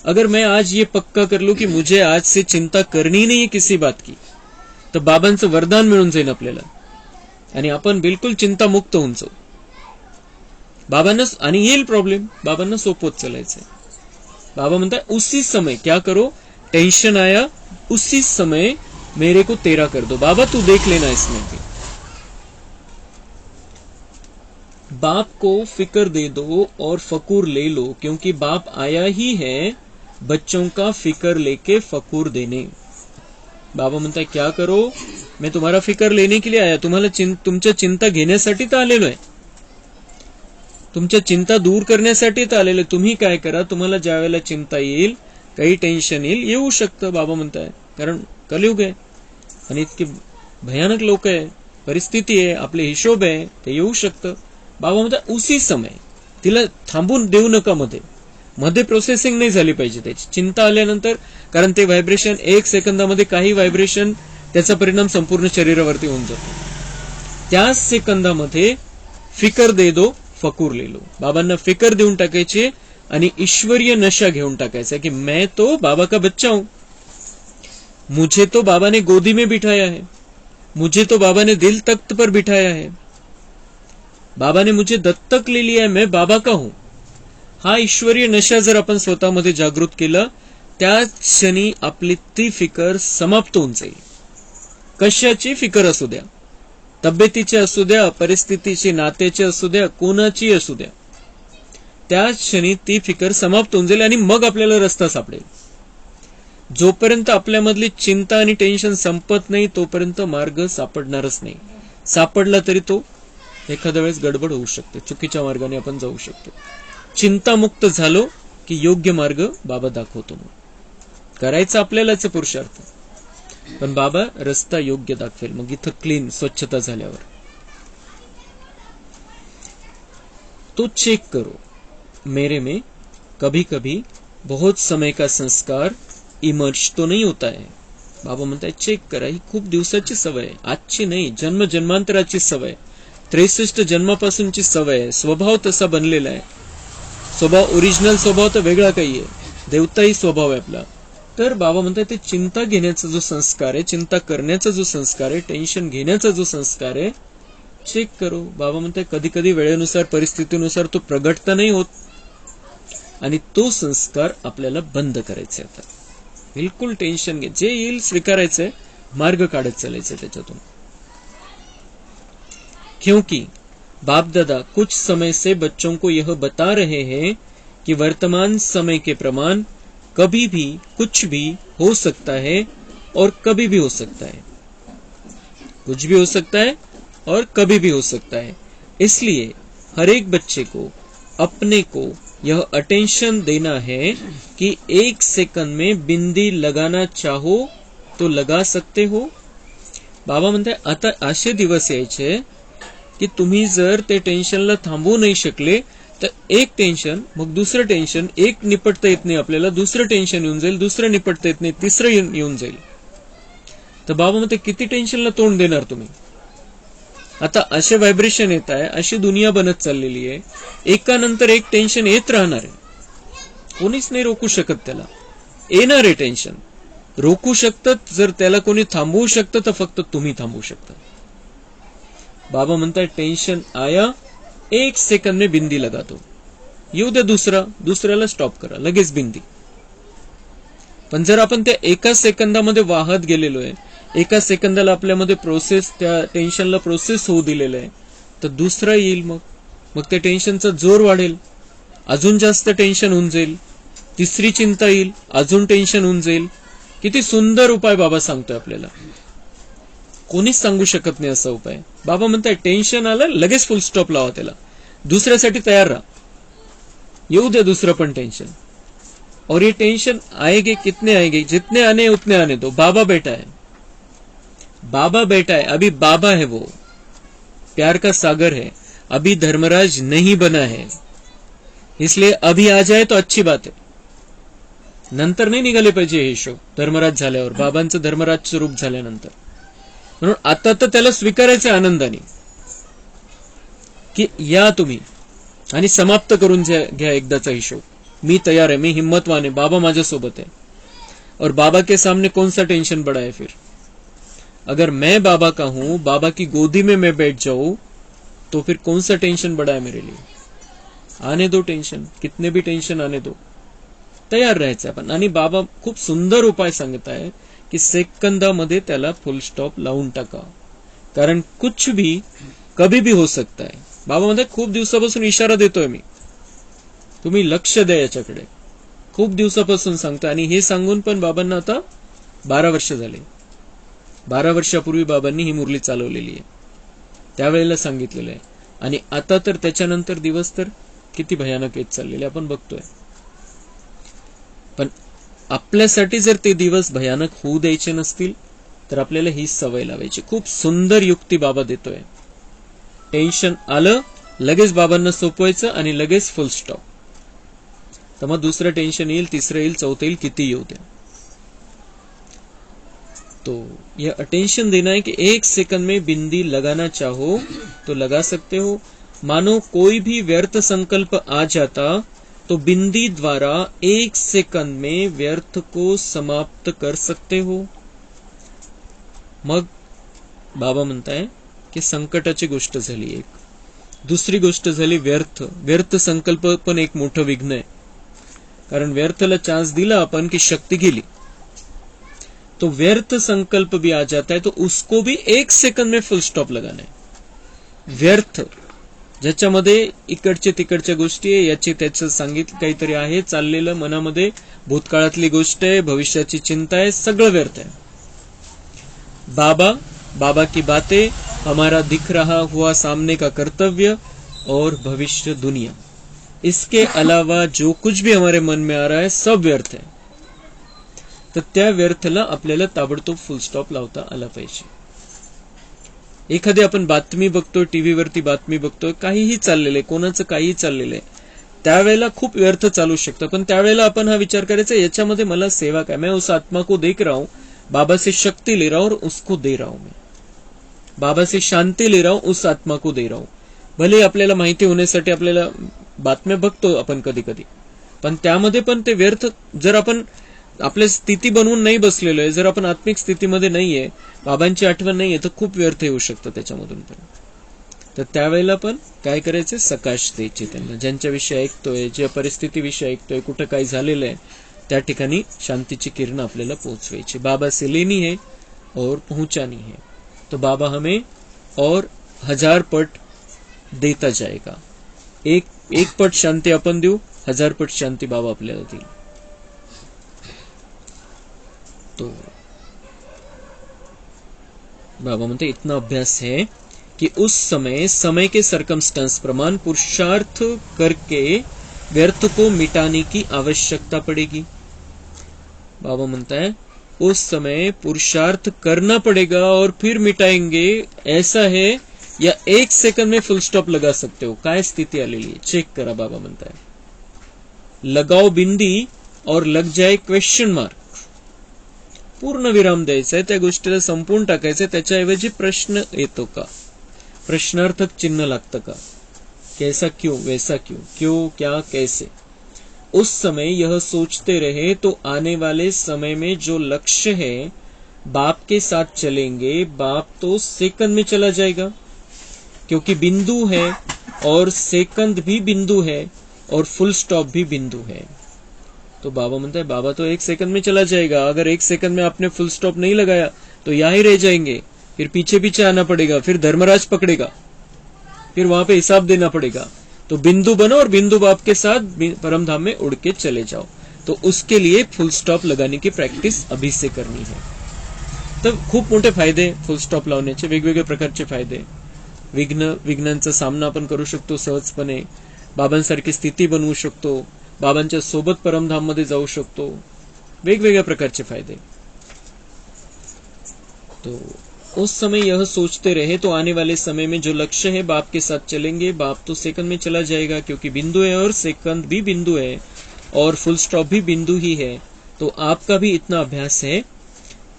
अगर मैं आज ये पक्का कर लूं कि मुझे आज से चिंता करनी नहीं है किसी बात की, तर बाबांचं वरदान मिळून जाईल आपल्याला आणि आपण बिलकुल चिंतामुक्त होऊन जाऊ। बाबांना आणि येईल प्रॉब्लेम, बाबांना सोपवत चालायचंय। बाबा म्हणतात उसी समय क्या करो, टेंशन आया उसी समय मेरे को तेरा कर दो। बाबा तू देख लेना इसमें भी। बाप को फिक्र दे दो और फकूर ले लो, क्योंकि बाप आया ही है बच्चों का फिक्र लेके फकूर देने। बाबा म्हणताय क्या करो, मैं तुम्हारा फिक्र लेने के लिए आया, तुम्हाला तुमच्या चिंता घेण्यासाठी तर आलेलो आहे, तुमच्या चिंता दूर करण्यासाठी तर आलेलो आहे। तुम्ही काय करा, तुम्हाला ज्या वेळेला चिंता येईल, काही टेन्शन येऊ शकतं बाबा म्हणताय, कारण कलियुग आहे आणि इतके भयानक लोक आहे, परिस्थिती आहे, आपले हिशोब आहे, ते येऊ शकतं. बाबा म्हणतात उसी समय, तिला थांबून देऊ नका, मध्ये प्रोसेसिंग नाही झाली पाहिजे त्याची. चिंता आल्यानंतर, कारण ते व्हायब्रेशन 1 सेकंदामध्ये काही व्हायब्रेशन त्याचा परिणाम संपूर्ण शरीरावरती होऊन जातो. त्याच सेकंदामध्ये फिकर दे दो फकूर ले लो, बाबांना फिकर देऊन टाकायची आणि ईश्वरीय नशा घेऊन टाकायचा की मैं तो बाबा का बच्चा हूं, मुझे तो बाबा ने गोदी में बिठाया है, मुझे तो बाबा ने दिल तख्त पर बिठाया है, बाबा ने मुझे दत्तक ले लिया है, मैं बाबा का हूं. हा ईश्वरीय नशा जर आपण स्वतःमध्ये जागृत केला, त्याच क्षणी आपली ती फिकर समाप्त होऊन जाईल. कशाची फिकर असू द्या, तब्येतीची असू द्या, परिस्थितीची, नात्याची असू द्या, कोणाची असू द्या, त्याच क्षणी ती फिकर समाप्त होऊन जाईल आणि मग आपल्याला रस्ता सापडेल. जोपर्यंत आपल्यामधली चिंता आणि टेन्शन संपत नाही तोपर्यंत मार्ग सापडणारच नाही. सापडला तरी तो एखाद्या वेळेस गडबड होऊ शकते, चुकीच्या मार्गाने आपण जाऊ शकतो. चिंतामुक्त झालो की योग्य मार्ग बाबा दाखवतो. मग करायचं आपल्यालाच पुरुषार्थ, पण बाबा रस्ता योग्य दाखवेल. मग इथं क्लीन, स्वच्छता झाल्यावर तो चेक करो, मेरे में कभी कभी बहुत समय का संस्कार इमर्ज तो नहीं होता है. बाबा म्हणताय चेक करा, ही खूप दिवसाची सवय आहे, आजची नाही, जन्म जन्मांतराची सवय, 63 जन्मापासूनची सवय आहे. स्वभाव तसा बनलेला आहे. स्वभाव, ओरिजिनल स्वभाव तर वेगळा काही आहे, देवताही स्वभाव आहे आपला. तर बाबा म्हणतात ते चिंता घेण्याचा जो संस्कार आहे, चिंता करण्याचा जो संस्कार आहे, टेन्शन घेण्याचा जो संस्कार आहे, चेक करो. बाबा म्हणतात कधी कधी वेळेनुसार, परिस्थितीनुसार तो प्रगट तर नाही होत, आणि तो संस्कार आपल्याला बंद करायचा. आता बिलकुल टेन्शन घे, जे येईल स्वीकारायचंय, मार्ग काढत चालायचं त्याच्यातून. क्योंकि बाप दादा कुछ समय से बच्चों को यह बता रहे हैं कि वर्तमान समय के प्रमाण कभी भी कुछ भी हो सकता है और कभी भी हो सकता है. कुछ भी हो सकता है और कभी भी हो सकता है. इसलिए हर एक बच्चे को अपने को यह अटेंशन देना है कि 1 सेकंड में बिंदी लगाना चाहो तो लगा सकते हो. बाबा म्हणताय आता असे दिवस यायचे की तुम्ही जर ते टेन्शनला थांबवू नाही शकले तर एक टेन्शन, मग दुसरं टेन्शन, एक निपटता येत नाही आपल्याला, दुसरं टेन्शन येऊन जाईल, दुसरं निपटता येत नाही, तिसरं येऊन जाईल. तर बाबा म्हणते किती टेन्शनला तोंड देणार तुम्ही. आता असे व्हायब्रेशन येत आहे, अशी दुनिया बनत चाललेली आहे, एकानंतर एक टेन्शन येत राहणार आहे. कोणीच नाही रोखू शकत त्याला, येणार आहे टेन्शन. रोखू शकतात, जर त्याला कोणी थांबवू शकतं तर फक्त तुम्ही थांबवू शकता. बाबा म्हणतात टेन्शन आया, 1 सेकंड में बिंदी लगा दो. येऊ दे दुसऱ्याला स्टॉप करा, लगेच बिंदी. पण जर आपण त्या 1 सेकंदामध्ये वाहत गेलेलो आहे, 1 सेकंदाला आपल्यामध्ये प्रोसेस, त्या टेन्शनला प्रोसेस होऊ दिलेलं आहे, तर दुसरा येईल. मग त्या टेन्शनचा जोर वाढेल, अजून जास्त टेन्शन होऊन जाईल, तिसरी चिंता येईल, अजून टेन्शन होऊन जाईल. किती सुंदर उपाय बाबा सांगतोय आपल्याला, कोणीच सांगू शकत नाही असा उपाय. बाबा म्हणताय टेन्शन आलं लगेच फुल स्टॉप लावा त्याला, दुसऱ्यासाठी तयार राहा. येऊ दे दुसरं पण टेन्शन. और ये टेंशन आएंगे, कितने आएंगे, जितने आने उतने आने दो. बाबा बैठा है, बाबा बैठा है, अभी बाबा है, वो प्यार का सागर है, अभी धर्मराज नहीं बना है, इसलिए अभी आ जाए तो अच्छी बात है. नंतर नाही निघाले पाहिजे हे शो, धर्मराज झाल्यावर, बाबांचं धर्मराजचं रूप झाल्यानंतर. म्हणून आता तर त्याला स्वीकारायचं आनंदाने की या तुम्ही आणि समाप्त करून घ्या एकदाचा हिशोब. मी तैयार है, मी हिम्मतवान है, बाबा माझ्या सोबत है. और बाबा के सामने कौन सा टेंशन बड़ा है फिर. अगर मैं बाबा का हूं, बाबा की गोदी में मैं बैठ जाऊं, तो फिर कौन सा टेंशन बड़ा है मेरे लिए. आने दो टेंशन, कितने भी टेंशन आने दो, तयार राहायचं आपण. आणि बाबा खूप सुंदर उपाय सांगत आहे की सेकंदामध्ये त्याला फुल स्टॉप लावून टाका, कारण कुछ भी कभी भी हो सकता है. बाबा म्हणतात खूप दिवसापासून इशारा देतोय मी, तुम्ही लक्ष द्या याच्याकडे. खूप दिवसापासून सांगतो, आणि हे सांगून पण बाबांना आता 12 वर्ष झाले. 12 वर्षापूर्वी बाबांनी ही मुरली चालवलेली आहे, त्यावेळेला सांगितलेलं आहे. आणि आता तर त्याच्यानंतर दिवस तर किती भयानक येत चाललेले आपण बघतोय. पण आपल्यासाठी जर ते दिवस भयानक होऊ द्यायचे नसतील तर आपल्याला ही सवय लावायची. खूप सुंदर युक्ती बाबा देतोय. टेन्शन आलं लगेच बाबांना सोपवायचं आणि लगेच फुल स्टॉप. तर मग दुसरं टेन्शन येईल, तिसरं येईल, चौथं येईल, किती येऊ द्या. तो यह अटेंशन देना है कि 1 सेकंड में बिंदी लगाना चाहो तो लगा सकते हो. मानो कोई भी व्यर्थ संकल्प आ जाता तो बिंदी द्वारा 1 सेकंड में व्यर्थ को समाप्त कर सकते हो. मग बाबा म्हणताय की संकटाची गोष्ट झाली एक. दुसरी गोष्ट झाली व्यर्थ. व्यर्थ संकल्प पण एक मोठं विघ्न आहे. कारण व्यर्थला चान्स दिला अपन की शक्ति गेली. तो व्यर्थ संकल्प भी आ जाता है तो उसको भी 1 सेकंड में फुल स्टॉप लगाना है. व्यर्थ ज्याच्यामध्ये इकडचे तिकडच्या गोष्टी आहे, याची त्याचं सांगितलं काहीतरी आहे चाललेलं मनामध्ये, भूतकाळातली गोष्ट आहे, भविष्याची चिंता आहे, सगळं व्यर्थ आहे. बाबा की बातें, हमारा दिख रहा हुआ सामने का कर्तव्य और भविष्य दुनिया, इसके अलावा जो कुछ भी हमारे मन में आ रहा है सब व्यर्थ है. तर त्या व्यर्थला आपल्याला ताबडतोब फुल स्टॉप लावता आला पाहिजे. एखादी आपण बातमी बघतोय, टीव्हीवरती बातमी बघतोय, काहीही चाललेलं आहे, कोणाचं काहीही चाललेलं आहे, त्यावेळेला खूप व्यर्थ चालू शकतं. पण त्यावेळेला आपण हा विचार करायचा, याच्यामध्ये मला सेवा काय, मैं उस आत्मा को देख रहा हूं, बाबा से शक्ति ले रहा हूं और उसको दे रहा हूं. मैं बाबा से शांति ले रहा हूं, उस आत्मा को दे रहा हूं. भले आपल्याला माहिती होण्यासाठी आपल्याला बातम्या बघतो आपण कधी कधी, पण त्यामध्ये पण ते व्यर्थ, जर आपण आपल्या स्थिती बनवून नाही बसलेलो आहे, जर आपण आत्मिक स्थितीमध्ये नाहीये, बाबांची आठवण नाहीये, तर खूप व्यर्थ येऊ शकतं त्याच्यामधून पण. तर त्यावेळेला पण काय करायचं, सकाश द्यायची त्यांना. ज्यांच्याविषयी ऐकतोय, ज्या परिस्थितीविषयी ऐकतोय, कुठं काय झालेलं आहे, त्या ठिकाणी शांतीची किरण आपल्याला पोहोचवायची. बाबा से लेनी है और पहुंचानी है, तो बाबा हमें और 1000 पट देता जाएगा. एक पट शांती आपण देऊ, 1000 पट शांती बाबा आपल्याला देईल. तो बाबा म्हणते इतना अभ्यास है कि उस समय के सरकमस्टेंस प्रमाण पुरुषार्थ करके व्यर्थ को मिटाने की आवश्यकता पड़ेगी. बाबा म्हणता है उस समय पुरुषार्थ करना पड़ेगा और फिर मिटाएंगे, ऐसा है, या 1 सेकंड में फुल स्टॉप लगा सकते हो. काय स्थिती आलेली आहे चेक करा. बाबा म्हणता है लगाओ बिंदी और लग जाए क्वेश्चन मार्क. पूर्ण विराम द्यायचा आहे, त्या गोष्टीला संपून टाकायचं, त्याच्याऐवजी प्रश्न येतो का, प्रश्नार्थक चिन्ह लागतं का, कैसा क्यों, वैसा क्यों, क्यों क्या कैसे. उस समय यह सोचते रहे तो आने वाले समय में जो लक्ष्य है बाप के साथ चलेंगे, बाप तो सेकंड में चला जाएगा, क्योंकि बिंदु है और सेकंड भी बिंदु है और फुल स्टॉप भी बिंदु है. तो बाबा म्हणता है बाबा तो 1 सेकंड में चला जाएगा. अगर 1 सेकंड में आपने फुल स्टॉप नहीं लगाया तो यहां ही रह जाएंगे, फिर पीछे पीछे आना पड़ेगा, फिर धर्मराज पकड़ेगा, फिर वहां पे हिसाब देना पड़ेगा. तो बिंदु बनो और बिंदु बाप के साथ परम धाम में उड़ के चले जाओ. तो उसके लिए फुल स्टॉप लगाने की प्रॅक्टिस अभी से करनी है. तर खूप मोठे फायदे फुल स्टॉप लावण्याचे, वेगवेगळे प्रकारचे फायदे. विघ्नांचा सामना आपण करू शकतो सहजपणे, बाबांसारखी स्थिती बनवू शकतो, बाबांच्या सोबत परमधाम मध्ये जाऊ शकतो, वेगवेगळ्या प्रकारचे फायदे. तो उस समय यह सोचते रहे तो आने वाले समय में जो लक्ष्य है बाप के साथ चलेंगे, बाप तो सेकंड में चला जाएगा, क्योंकि बिंदु है और सेकंड भी बिंदु है और फुल स्टॉप भी बिंदु ही है. तो आपका भी इतना अभ्यास है,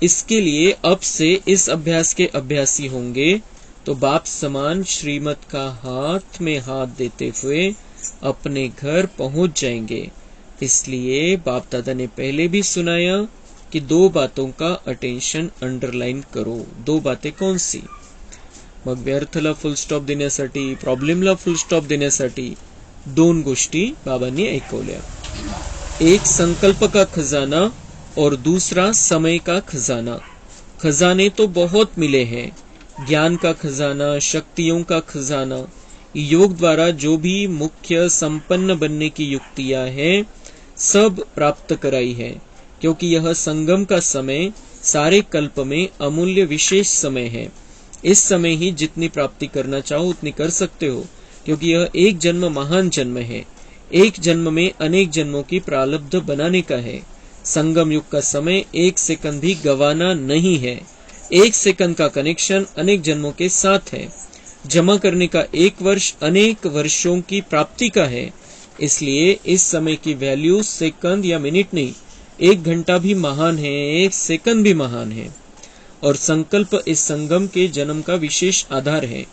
इसके लिए अब से इस अभ्यास के अभ्यासी होंगे तो बाप समान श्रीमत का हाथ में हाथ देते हुए अपने घर पहुंच जाएंगे. इसलिए बाप दादा ने पहले भी सुनाया कि 2 बातों का अटेंशन अंडरलाइन करो. 2 बातें कौन सी? मग व्यर्थला फुल स्टॉप देण्यासाठी, प्रॉब्लेमला फुल स्टॉप देण्यासाठी 2 गोष्टी बाबांनी ऐकवल्या. एक संकल्प का खजाना और दूसरा समय का खजाना. खजाने तो बहुत मिले हैं, ज्ञान का खजाना, शक्तियों का खजाना, योग द्वारा जो भी मुख्य संपन्न बनने की युक्तियां हैं सब प्राप्त कराई है, क्योंकि यह संगम का समय सारे कल्प में अमूल्य विशेष समय है. इस समय ही जितनी प्राप्ति करना चाहो उतनी कर सकते हो, क्योंकि यह एक जन्म महान जन्म है, एक जन्म में अनेक जन्मों की प्रारब्ध बनाने का है. संगम युग का समय 1 सेकंड भी गवाना नहीं है. एक सेकंड का कनेक्शन अनेक जन्मों के साथ है। जमा करने का एक वर्ष अनेक वर्षों की प्राप्ति का है। इसलिए इस समय की वैल्यू सेकंड या मिनट नहीं, 1 घंटा भी महान है, 1 सेकंड भी महान है। और संकल्प इस संगम के जन्म का विशेष आधार है।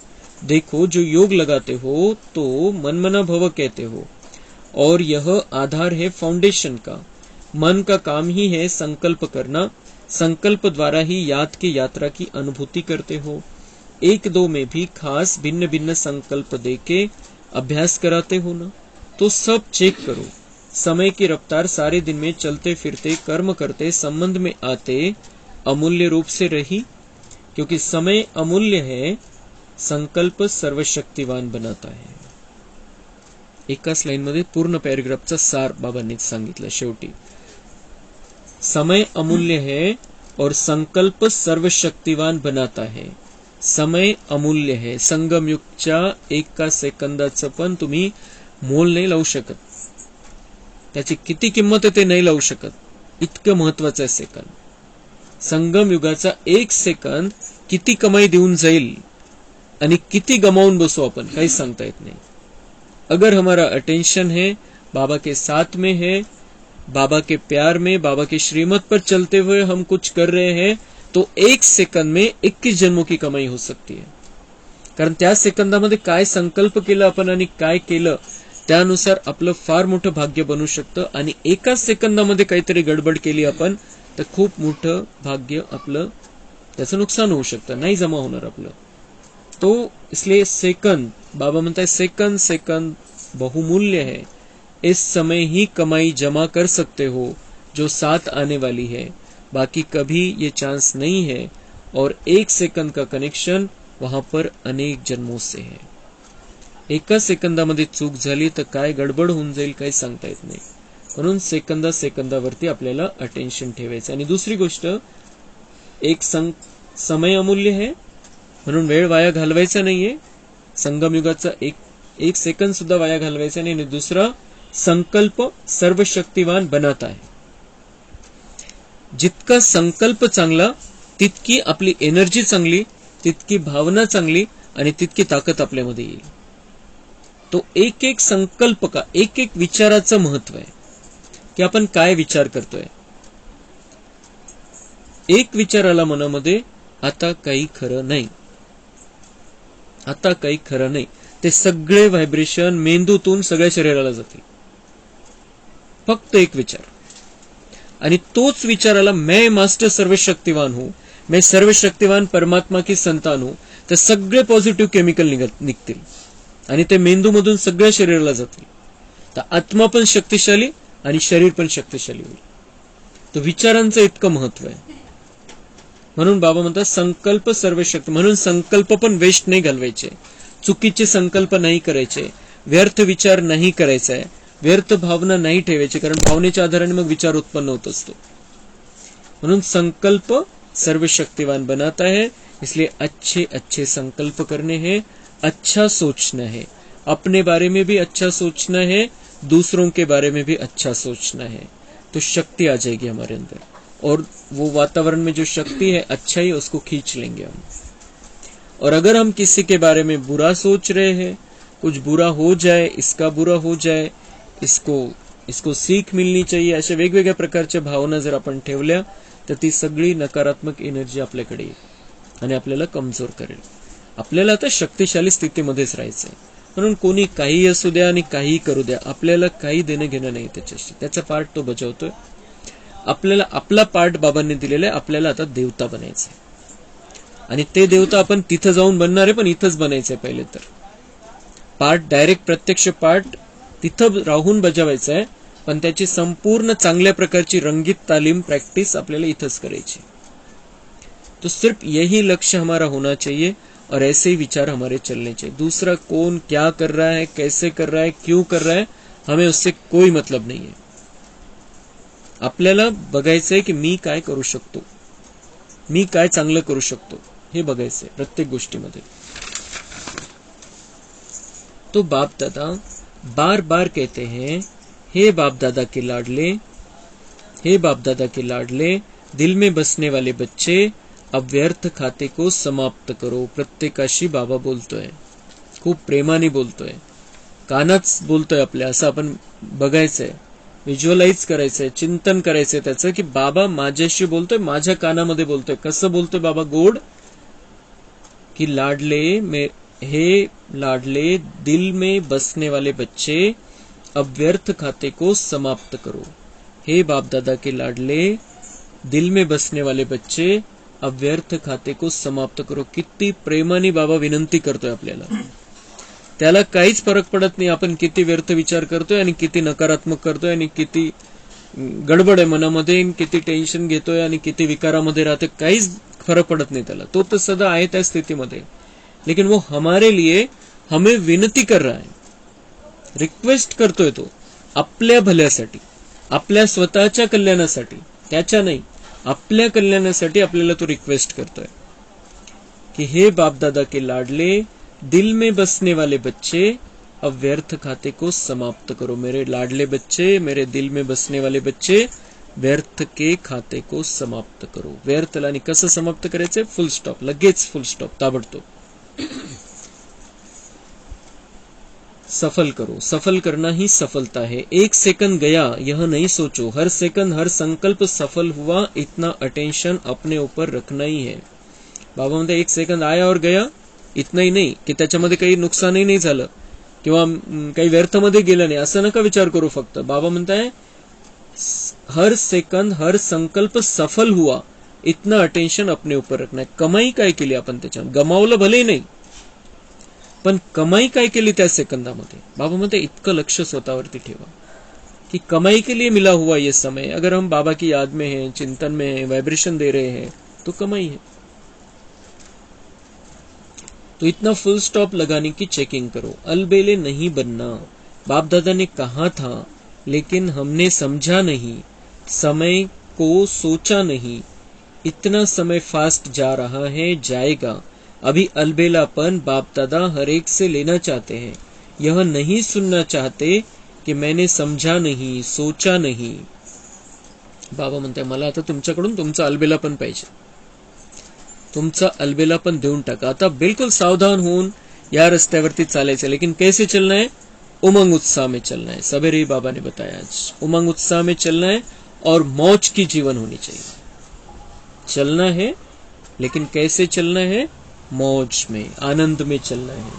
देखो, जो योग लगाते हो तो मनमना भव कहते हो, और यह आधार है फाउंडेशन का। मन का काम ही है संकल्प करना। संकल्प द्वारा ही याद की यात्रा की अनुभूति करते हो। 1-2 में भी खास भिन्न भिन्न संकल्प देके अभ्यास कराते हो ना, तो सब चेक करो। समय की रफ्तार सारे दिन में चलते फिरते कर्म करते संबंध में आते अमूल्य रूप से रही, क्योंकि समय अमूल्य है, संकल्प सर्वशक्तिवान बनाता है। एकाच लाईन मध्ये पूर्ण पॅराग्राफचा सार बाबांनी सांगितलं शेवटी। समय अमूल्य है और संकल्प सर्वशक्तिवान बनाता है। समय अमूल्य है। संगम युगच्या एका सेकंदाचं पण तुम्ही मोल नाही लावू शकत, त्याची किती किंमत आहे ते नाही लावू शकत, इतकं महत्वाचं आहे सेकंद। संगम युगाचा 1 सेकंद किती कमाई देऊन जाईल आणि किती गमावून बसू आपण, काही सांगता येत नाही। अगर हमारा अटेंशन है, बाबा के साथ में है, बाबा के प्यार में, बाबा के श्रीमत पर चलते हुए हम कुछ कर रहे हैं, तो 1 सेकंद में 21 जन्मों की कमाई हो सकती है। कारण त्या सेकंदामध्ये काय संकल्प केला आपण आणि काय केलं त्यानुसार आपलं फार मोठं भाग्य बनू शकतं। आणि एकाच सेकंदामध्ये काहीतरी गडबड केली आपण तर खूप मोठं भाग्य आपलं त्याचं नुकसान होऊ शकतं, नाही जमा होणार आपलं। तो इसलिए सेकंद, बाबा म्हणताय सेकंद सेकंद बहुमूल्य है। इस समय ही कमाई जमा कर सकते हो जो साथ आने वाली है, बाकी कभी ये चांस नहीं है। और 1 सेकंद का कनेक्शन वहां पर अनेक जन्मों से है। एका सेकंदामध्ये चूक झाली तर काय गडबड होऊन जाईल काही सांगता येत नाही। म्हणून सेकंदावरती आपल्याला अटेन्शन ठेवायचं। आणि दुसरी गोष्ट, समय अमूल्य है म्हणून वेळ वाया घालवायचा नाहीये। संगम युगाचा एक सेकंद सुद्धा वाया घालवायचा नाही। आणि दुसरा, संकल्प सर्वशक्तिवान बनाता है। जितका संकल्प चांगला तितकी आपली एनर्जी चांगली, तितकी भावना चांगली आणि तितकी ताकद आपल्यामध्ये येईल। तो एक संकल्प का, एक विचाराचं महत्व आहे की आपण काय विचार करतोय। एक विचार आला मनामध्ये, आता काही खरं नाही, आता काही खरं नाही, ते सगळे व्हायब्रेशन मेंदूतून सगळ्या शरीराला जातील। फक्त एक विचार, आणि तोच विचाराला मैं मास्टर सर्वशक्तिवान हूं, मैं सर्वशक्तिवान परमात्मा की संतान हूं, तर सगळे पॉझिटिव्ह केमिकल निघतील आणि ते मेंदूमधून सगळ्या शरीराला जातील। तर आत्मा पण शक्तिशाली आणि शरीर पण शक्तिशाली होईल। तो विचारांचं इतकं महत्व आहे। म्हणून बाबा म्हणतात संकल्प सर्वशक्ती, म्हणून संकल्प पण वेस्ट नाही घालवायचे, चुकीचे संकल्प नाही करायचे, व्यर्थ विचार नाही करायचा आहे, व्यर्थ भावना नाही ठेवायची, कारण भावनेच्या आधाराने मग विचार उत्पन्न होत असतो। म्हणून संकल्प सर्वशक्तिवान बनाता है, इसलिए अच्छे अच्छे संकल्प करने हैं, अच्छा सोचना है, अपने बारे में भी अच्छा सोचना है, दूसरों के बारे में भी अच्छा सोचना है, तो शक्ति आ जाएगी हमारे अंदर। और वो वातावरण में जो शक्ति है, अच्छाई, उसको खींच लेंगे हम। और अगर हम किसी के बारे में बुरा सोच रहे हैं, कुछ बुरा हो जाए, इसका बुरा हो जाए, इसको सीख मिलनी चाहिए, अशा वेगवेगळ्या प्रकारच्या भावना जर आपण ठेवल्या तर ती सगळी नकारात्मक एनर्जी आपल्याकडे येईल आणि आपल्याला कमजोर करेल। आपल्याला आता शक्तिशाली स्थितीमध्येच राहायचंय। म्हणून कोणी काही असू द्या आणि काही करू द्या, आपल्याला काही देणं घेणं नाही त्याच्याशी, त्याचा पार्ट तो बजावतोय। आपल्याला आपला पार्ट बाबांनी दिलेला आहे, आपल्याला आता देवता बनायचंय। आणि ते देवता आपण तिथं जाऊन बनणार आहे, पण इथंच बनायचंय पहिले तर। पार्ट डायरेक्ट प्रत्यक्ष पार्ट तिथं राहून बजावायचा आहे, पण त्याची संपूर्ण चांगल्या प्रकारची रंगीत तालीम प्रैक्टिस आपल्याला इथंच करायची। तो सिर्फ यही लक्ष्य हमारा होना चाहिए और ऐसे ही विचार हमारे चलने चाहिए। दूसरा कौन क्या कर रहा है, कैसे कर रहा है, क्यों कर रहा है, हमें उससे कोई मतलब नहीं है। आपल्याला बघायचंय की मी काय करू शकतो, मी काय चांगलं करू शकतो, हे बघायचंय प्रत्येक गोष्टीमध्ये। तो बाप दादा बार बार कहते हैं, हे बाप दादा के लाडले, हे बाप दादा के लाडले, दिल में बसने वाले बच्चे, अव्यर्थ खाते को समाप्त करो. प्रत्येकाशी बाबा बोलतोय, खूप प्रेमाने बोलतोय, कानाच बोलतोय आपल्या, असं आपण बघायचंय, व्हिज्युअलाइज करायचंय, चिंतन करायचंय त्याचं, की बाबा माझ्याशी बोलतोय, माझ्या कानामध्ये बोलतोय. कसं बोलतोय बाबा? गोड, कि लाडले हे लाडले दिल में बसने वाले बच्चे अव्यर्थ खाते को समाप्त करो. हे बाप दादा के लाडले दिल में बसने वाले बच्चे अव्यर्थ खाते को समाप्त करो. किती प्रेमाने बाबा विनंती करतोय आपल्याला. त्याला काहीच फरक पडत नाही आपण किती व्यर्थ विचार करतोय आणि किती नकारात्मक करतोय आणि किती गडबड आहे मनामध्ये, किती टेन्शन घेतोय आणि किती विकारामध्ये राहतोय. काहीच फरक पडत नाही त्याला. तो तर सदा आहे त्या स्थितीमध्ये. लेकिन वो हमारे लिए हमें विनती कर रहा है, रिक्वेस्ट करतोय तो आपल्या भल्यासाठी, आपल्या स्वतःच्या कल्याणासाठी, त्याच्या नाही, आपल्या कल्याणासाठी आपल्याला तो रिक्वेस्ट करतोय कि हे बाप दादा के लाडले दिल में बसने वाले बच्चे अव्यर्थ खाते को समाप्त करो. मेरे लाडले बच्चे, मेरे दिल में बसने वाले बच्चे, व्यर्थ के खाते को समाप्त करो. व्यर्थला आणि कसं समाप्त करायचंय? फुल स्टॉप, लगेच फुल स्टॉप, ताबडतोब. सफल करो. सफल करना ही सफलता है. एक सेकंड गया यह नहीं सोचो, हर सेकंड हर संकल्प सफल हुआ, इतना अटेंशन अपने ऊपर रखना ही है. बाबा म्हणते एक सेकंद आया और गया, इतनंही नाही की त्याच्यामध्ये काही नुकसानही नाही झालं किंवा काही व्यर्थमध्ये गेलं नाही, असं नका विचार करू फक्त. बाबा म्हणताय हर सेकंद हर संकल्प सफल हुआ, इतना अटेंशन अपने ऊपर रखना है. कमाई काय केली आपण त्याच्यात? गमावलं भले नाही, पण कमाई काय केली त्या सेकंदामध्ये? बाबा म्हणते इतकं लक्ष स्वतःवरती ठेवा कि कमाई के लिए मिला हुआ ये समय, अगर हम बाबा की याद में हैं, चिंतन में हैं, वाइब्रेशन दे रहे हैं, तो कमाई है. तो इतना फुल स्टॉप लगाने की चेकिंग करो. अलबेले नहीं बनना. बाप दादा ने कहा था लेकिन हमने समझा नहीं, समय को सोचा नहीं. इतना समय फास्ट जा रहा है, जाएगा. अभी अलबेलापन बाप दादा हर एक से लेना चाहते हैं. यह नहीं सुनना चाहते कि मैंने समझा नहीं, सोचा नहीं. बाबा म्हणताय मला आता तुमच्याकडून तुमचा अलबेलापन पाहिजे. तुमचा अलबेलापन देऊन टाका. आता बिल्कुल सावधान होऊन या रस्त्यावरती चालायचं. लेकिन कैसे चलना है? उमंग उत्साह में चलना है. सवेरे ही बाबा ने बताया आज उमंग उत्साह में चलना है और मौज की जीवन होनी चाहिए. चलना है लेकिन कैसे चलना है? मौज में, आनंद में चलना है.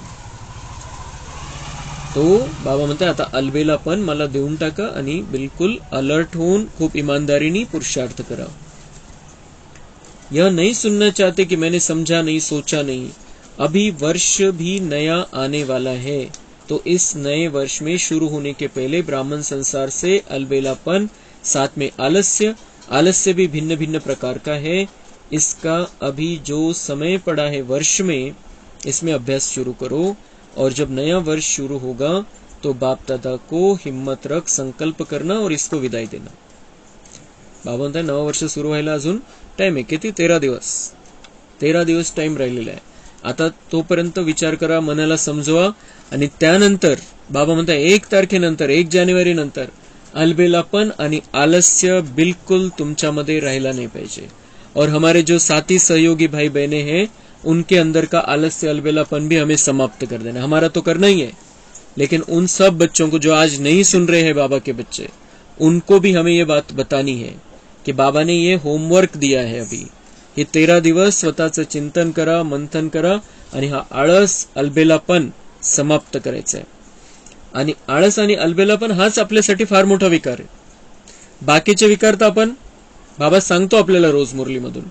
तो बाबा म्हणतात आता अलबेलापन मला देऊन टाका आणि बिल्कुल अलर्ट होऊन खूप ईमानदारीने पुरुषार्थ करा. यह नहीं सुनना चाहते कि मैंने समझा नहीं, सोचा नहीं. अभी वर्ष भी नया आने वाला है, तो इस नए वर्ष में शुरू होने के पहले ब्राह्मण संसार से अलबेलापन, साथ में आलस्य. आलस्य भी भिन्न भिन्न प्रकार का है. इसका अभी जो समय पड़ा है वर्ष में, इसमें अभ्यास शुरू करो. और जब नया वर्ष शुरू होगा तो बाप दादा को हिम्मत रख संकल्प करना और इसको विदाई देना. बाबा म्हणतात नवं वर्ष सुरू व्हायला अजून टाइम आहे. किती? 13 दिवस. 13 दिवस टाइम राहिलेला आहे. आता तोपर्यंत विचार करा, मनाला समजवा. आणि त्यानंतर बाबा म्हणतात 1 तारखेनंतर, 1 जानेवारी नंतर अलबेलापन आणि आलस्य बिल्कुल तुमच्यामध्ये राहिला नाही पाहिजे. और हमारे जो साथी सहयोगी भाई बहने हैं, उनके अंदर का आलस्य अलबेलापन भी हमें समाप्त कर देना. हमारा तो करना ही है, लेकिन उन सब बच्चों को जो आज नहीं सुन रहे हैं बाबा के बच्चे, उनको भी हमें ये बात बतानी है कि बाबा ने ये होमवर्क दिया है. अभी हे 13 दिवस स्वतःचं चिंतन करा, मंथन करा आणि हा आळस अलबेलापन समाप्त करायचा आहे. आणि आळस आणि अलबेलापन हाच आपल्यासाठी फार मोठा विकार आहे. बाकीचे विकार तर आपण बाबा सांगतो आपल्याला रोज मुरलीमधून,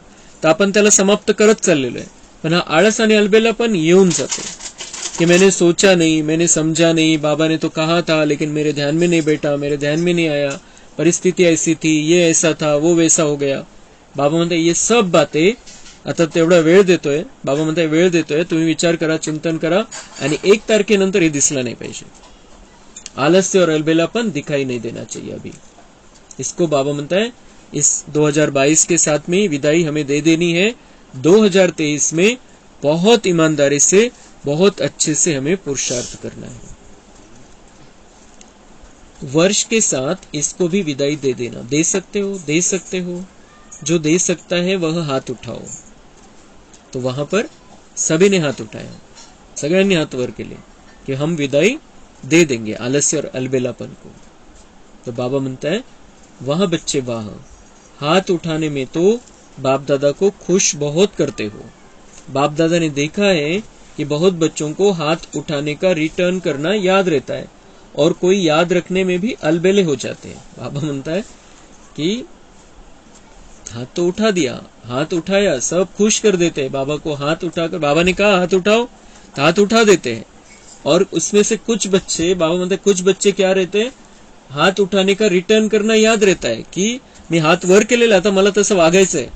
तर आपण त्याला समाप्त करत चाललेलो आहे. पण हा आळस आणि अलबेलापन येऊन जातो कि मैंने सोचा नहीं, मैंने समझा नहीं, बाबा ने तो कहा था लेकिन मेरे ध्यान में नहीं बैठा, मेरे ध्यान में नहीं आया, परिस्थिती ऐसी थी, ये ऐसा था, वो वैसा हो गया. बाबा म्हणते ये सब बातें, आता तेवढा वेळ देतोय, बाबा म्हणते वेळ देतोय, तुम्ही विचार करा, चिंतन करा आणि 1 तारखेनंतर हे दिसला नाही पाहिजे. आलस्य और अलबेलापन दिखाई नहीं देना चाहिए अभी. इसको बाबा म्हणता है इस 2022 के साथ में विदाई हमें दे देनी है. 2023 में बहुत ईमानदारी से, बहुत अच्छे से हमें पुरुषार्थ करना है. वर्ष के साथ इसको भी विदाई दे देना. दे सकते हो, दे सकते हो. जो दे सकता है वह हाथ उठाओ. तो वहां पर सभी ने हाथ उठाया, सगळ्यांनी हात वर केले कि हम विदाई दे देंगे आलस्य और अलबेलापन को। तो बाबा म्हणता है वह बच्चे वाह, हाथ उठाने में तो बाप दादा को खुश बहुत करते हो। बाप दादा ने देखा है कि बहुत बच्चों को हाथ उठाने का रिटर्न करना याद रहता है और कोई याद रखने में भी अलबेले हो जाते हैं। बाबा म्हणता है कि हाथ तो उठा दिया, हाथ उठाया, सब खुश कर देते हैं बाबा को। हाथ उठाकर बाबा ने कहा हाथ उठाओ, तो हाथ उठा देते हैं। और उसमें से कुछ बच्चे, बाबा म्हणते कुछ बच्चे क्या रहते हैं, हात उठाने का रिटर्न करना याद रहता है कि मी हात वर केलेला, आता मला तसं वागायचंय,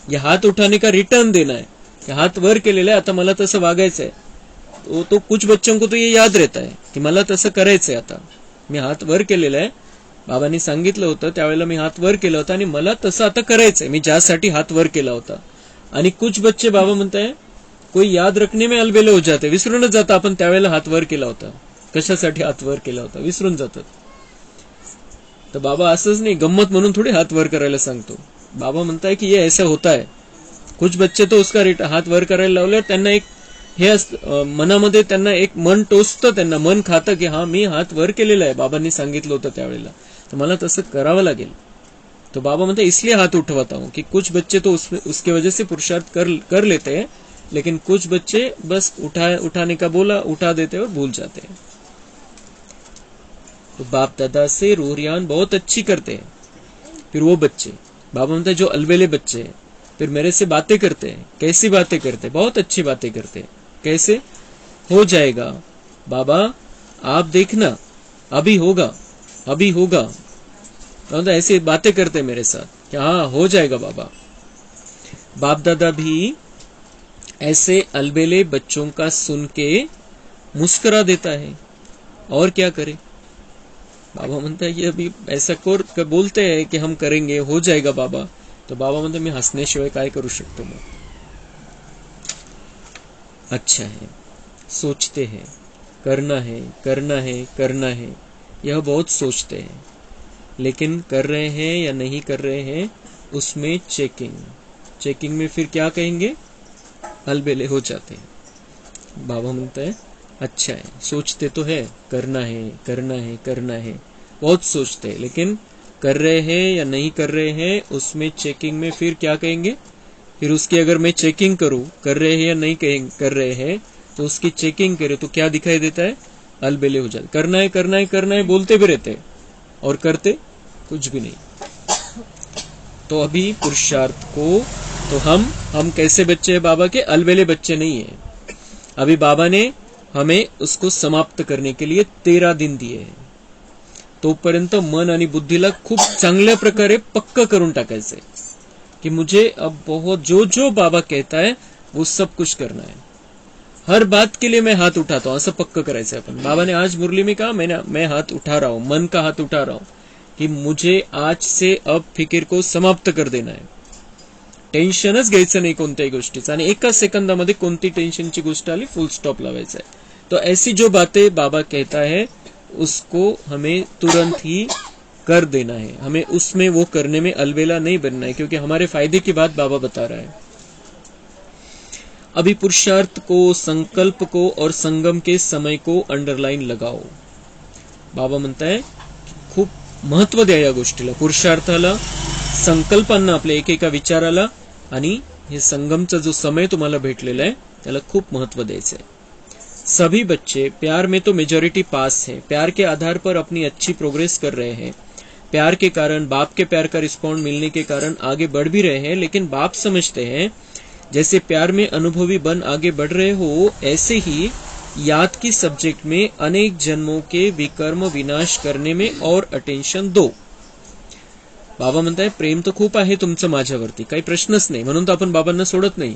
या हात उठाने का रिटर्न देना है, हात वर केलेला आहे, आता मला तसं वागायचंय। तो कुछ बच्चों को तो ये याद रहता है कि मला तसं करायचंय, आता मी हात वर केलेला आहे, बाबांनी सांगितलं होतं त्यावेळेला मी हात वर केला होता आणि मला तसं आता करायचंय, मी ज्यासाठी हात वर केला होता। आणि कुछ बच्चे बाबा म्हणताय कोई याद रखने में अलबेले हो जाते, विसरूनच जातं आपण त्यावेळेला हात वर केला होता, कशासाठी हात वर केला होता, विसरून जातात। तर बाबा असंच नाही गम्मत म्हणून थोडी हात वर करायला सांगतो। बाबा म्हणताय की ये ऐसा होता है, कुछ बच्चे तो उसका हात वर करायला लावले, त्यांना एक हे मनामध्ये त्यांना एक मन टोचतं, त्यांना मन खातं की हा मी हात वर केलेला आहे, बाबांनी सांगितलं होतं त्यावेळेला, तर मला तसं करावं लागेल। तो बाबा म्हणते इसलिए हाथ उठवाता हूं कि कुछ बच्चे तो उसके वजह से पुरुषार्थ कर लेते हैं, लेकिन कुछ बच्चे बस उठाने का बोला, उठा देते और भूल जाते हैं। तो बाप दादा से रूहरियान बहुत अच्छी करते हैं। फिर वो बच्चे, बाबा म्हणते जो अलबेले बच्चे हैं, फिर मेरे से बातें करते हैं। कैसी बातें करते हैं, बहुत अच्छी बातें करते हैं। कैसे, हो जाएगा बाबा, आप देखना, अभी होगा, अभी होगा, तो ऐसी बातें करते मेरे साथ कि हाँ हो जाएगा बाबा। बाप दादा भी ऐसे अलबेले बच्चों का सुन के मुस्कुरा देता है, और क्या करे। बाबा म्हणता ये अभी ऐसा बोलते हैं कि हम करेंगे, हो जाएगा बाबा, तो बाबा म्हणता मी हसण्याशिवाय काय करू शकतो मग। अच्छा है, सोचते हैं, करना है, करना है, करना है, यह बहुत सोचते हैं, लेकिन कर रहे हैं या नहीं कर रहे हैं उसमें चेकिंग में फिर क्या कहेंगे, अलबेले हो जाते हैं। बाबा म्हणता है अच्छा है, सोचते तो है, करना है, करना है, करना है, बहुत सोचते हैं, लेकिन कर रहे हैं या नहीं कर रहे हैं उसमें चेकिंग में फिर क्या कहेंगे, फिर उसकी अगर मैं चेकिंग करूं, कर रहे हैं या नहीं कर रहे हैं, तो उसकी चेकिंग करे तो क्या दिखाई देता है, अलबेले हो जाते। करना है, करना है, करना है बोलते भी रहते हैं और करते कुछ भी नहीं। तो अभी पुरुषार्थ को तो हम कैसे बच्चे हैं बाबा के, अलबेले बच्चे नहीं है। अभी बाबा ने हमें उसको समाप्त करने के लिए 13 दिन दिए हैं। तोपर्यंत मन आणि बुद्धीला खूप चांगल्या प्रकारे पक्क करून टाकायचंय कि मुझे अब बहुत जो बाबा कहता है वो सब कुछ करना है, हर बात के लिए मैं हाथ उठाता हूं, असं पक्क करायचंय आपण। बाबा ने आज मुरली में कहा मैं हाथ उठा रहा हूं, मन का हाथ उठा रहा हूं कि मुझे आज से अब फिकिर को समाप्त कर देना है, टेन्शनच घ्यायचं नाही कोणत्याही गोष्टीचं, आणि एका सेकंदामध्ये कोणती टेन्शनची गोष्ट आली फुल स्टॉप लावायचा है। तो ऐसी जो बातें बाबा कहता है उसको हमें तुरंत ही कर देना है, हमें उसमें वो करने में अलबेला नहीं बनना है, क्योंकि हमारे फायदे की बात बाबा बता रहा है। अभी पुरुषार्थ को, संकल्प को और संगम के समय को अंडरलाइन लगाओ। बाबा म्हणता है खूप महत्व द्या या गोष्टीला, पुरुषार्थाला, संकल्पांना, आपल्या एकेका विचाराला, आणि हे संगमचा जो समय तुम्हाला भेटलेला आहे त्याला खूप महत्व द्यायचं आहे। सभी बच्चे प्यार में तो मेजॉरिटी पास है, प्यार के आधार पर अपनी अच्छी प्रोग्रेस कर रहे हैं, प्यार के कारण, बाप के प्यार का रिस्पॉन्ड मिलने के कारण आगे बढ़ भी रहे हैं, लेकिन बाप समझते हैं जैसे प्यार में अनुभवी बन आगे बढ़ रहे हो, ऐसे ही याद की सब्जेक्ट में अनेक जन्मों के विकर्म विनाश करने में और अटेन्शन दो। बाबा म्हणताय प्रेम तो खूप आहे तुमचं माझ्यावरती, काही प्रश्नच नाही, म्हणून तो आपण बाबांना सोडत नाही,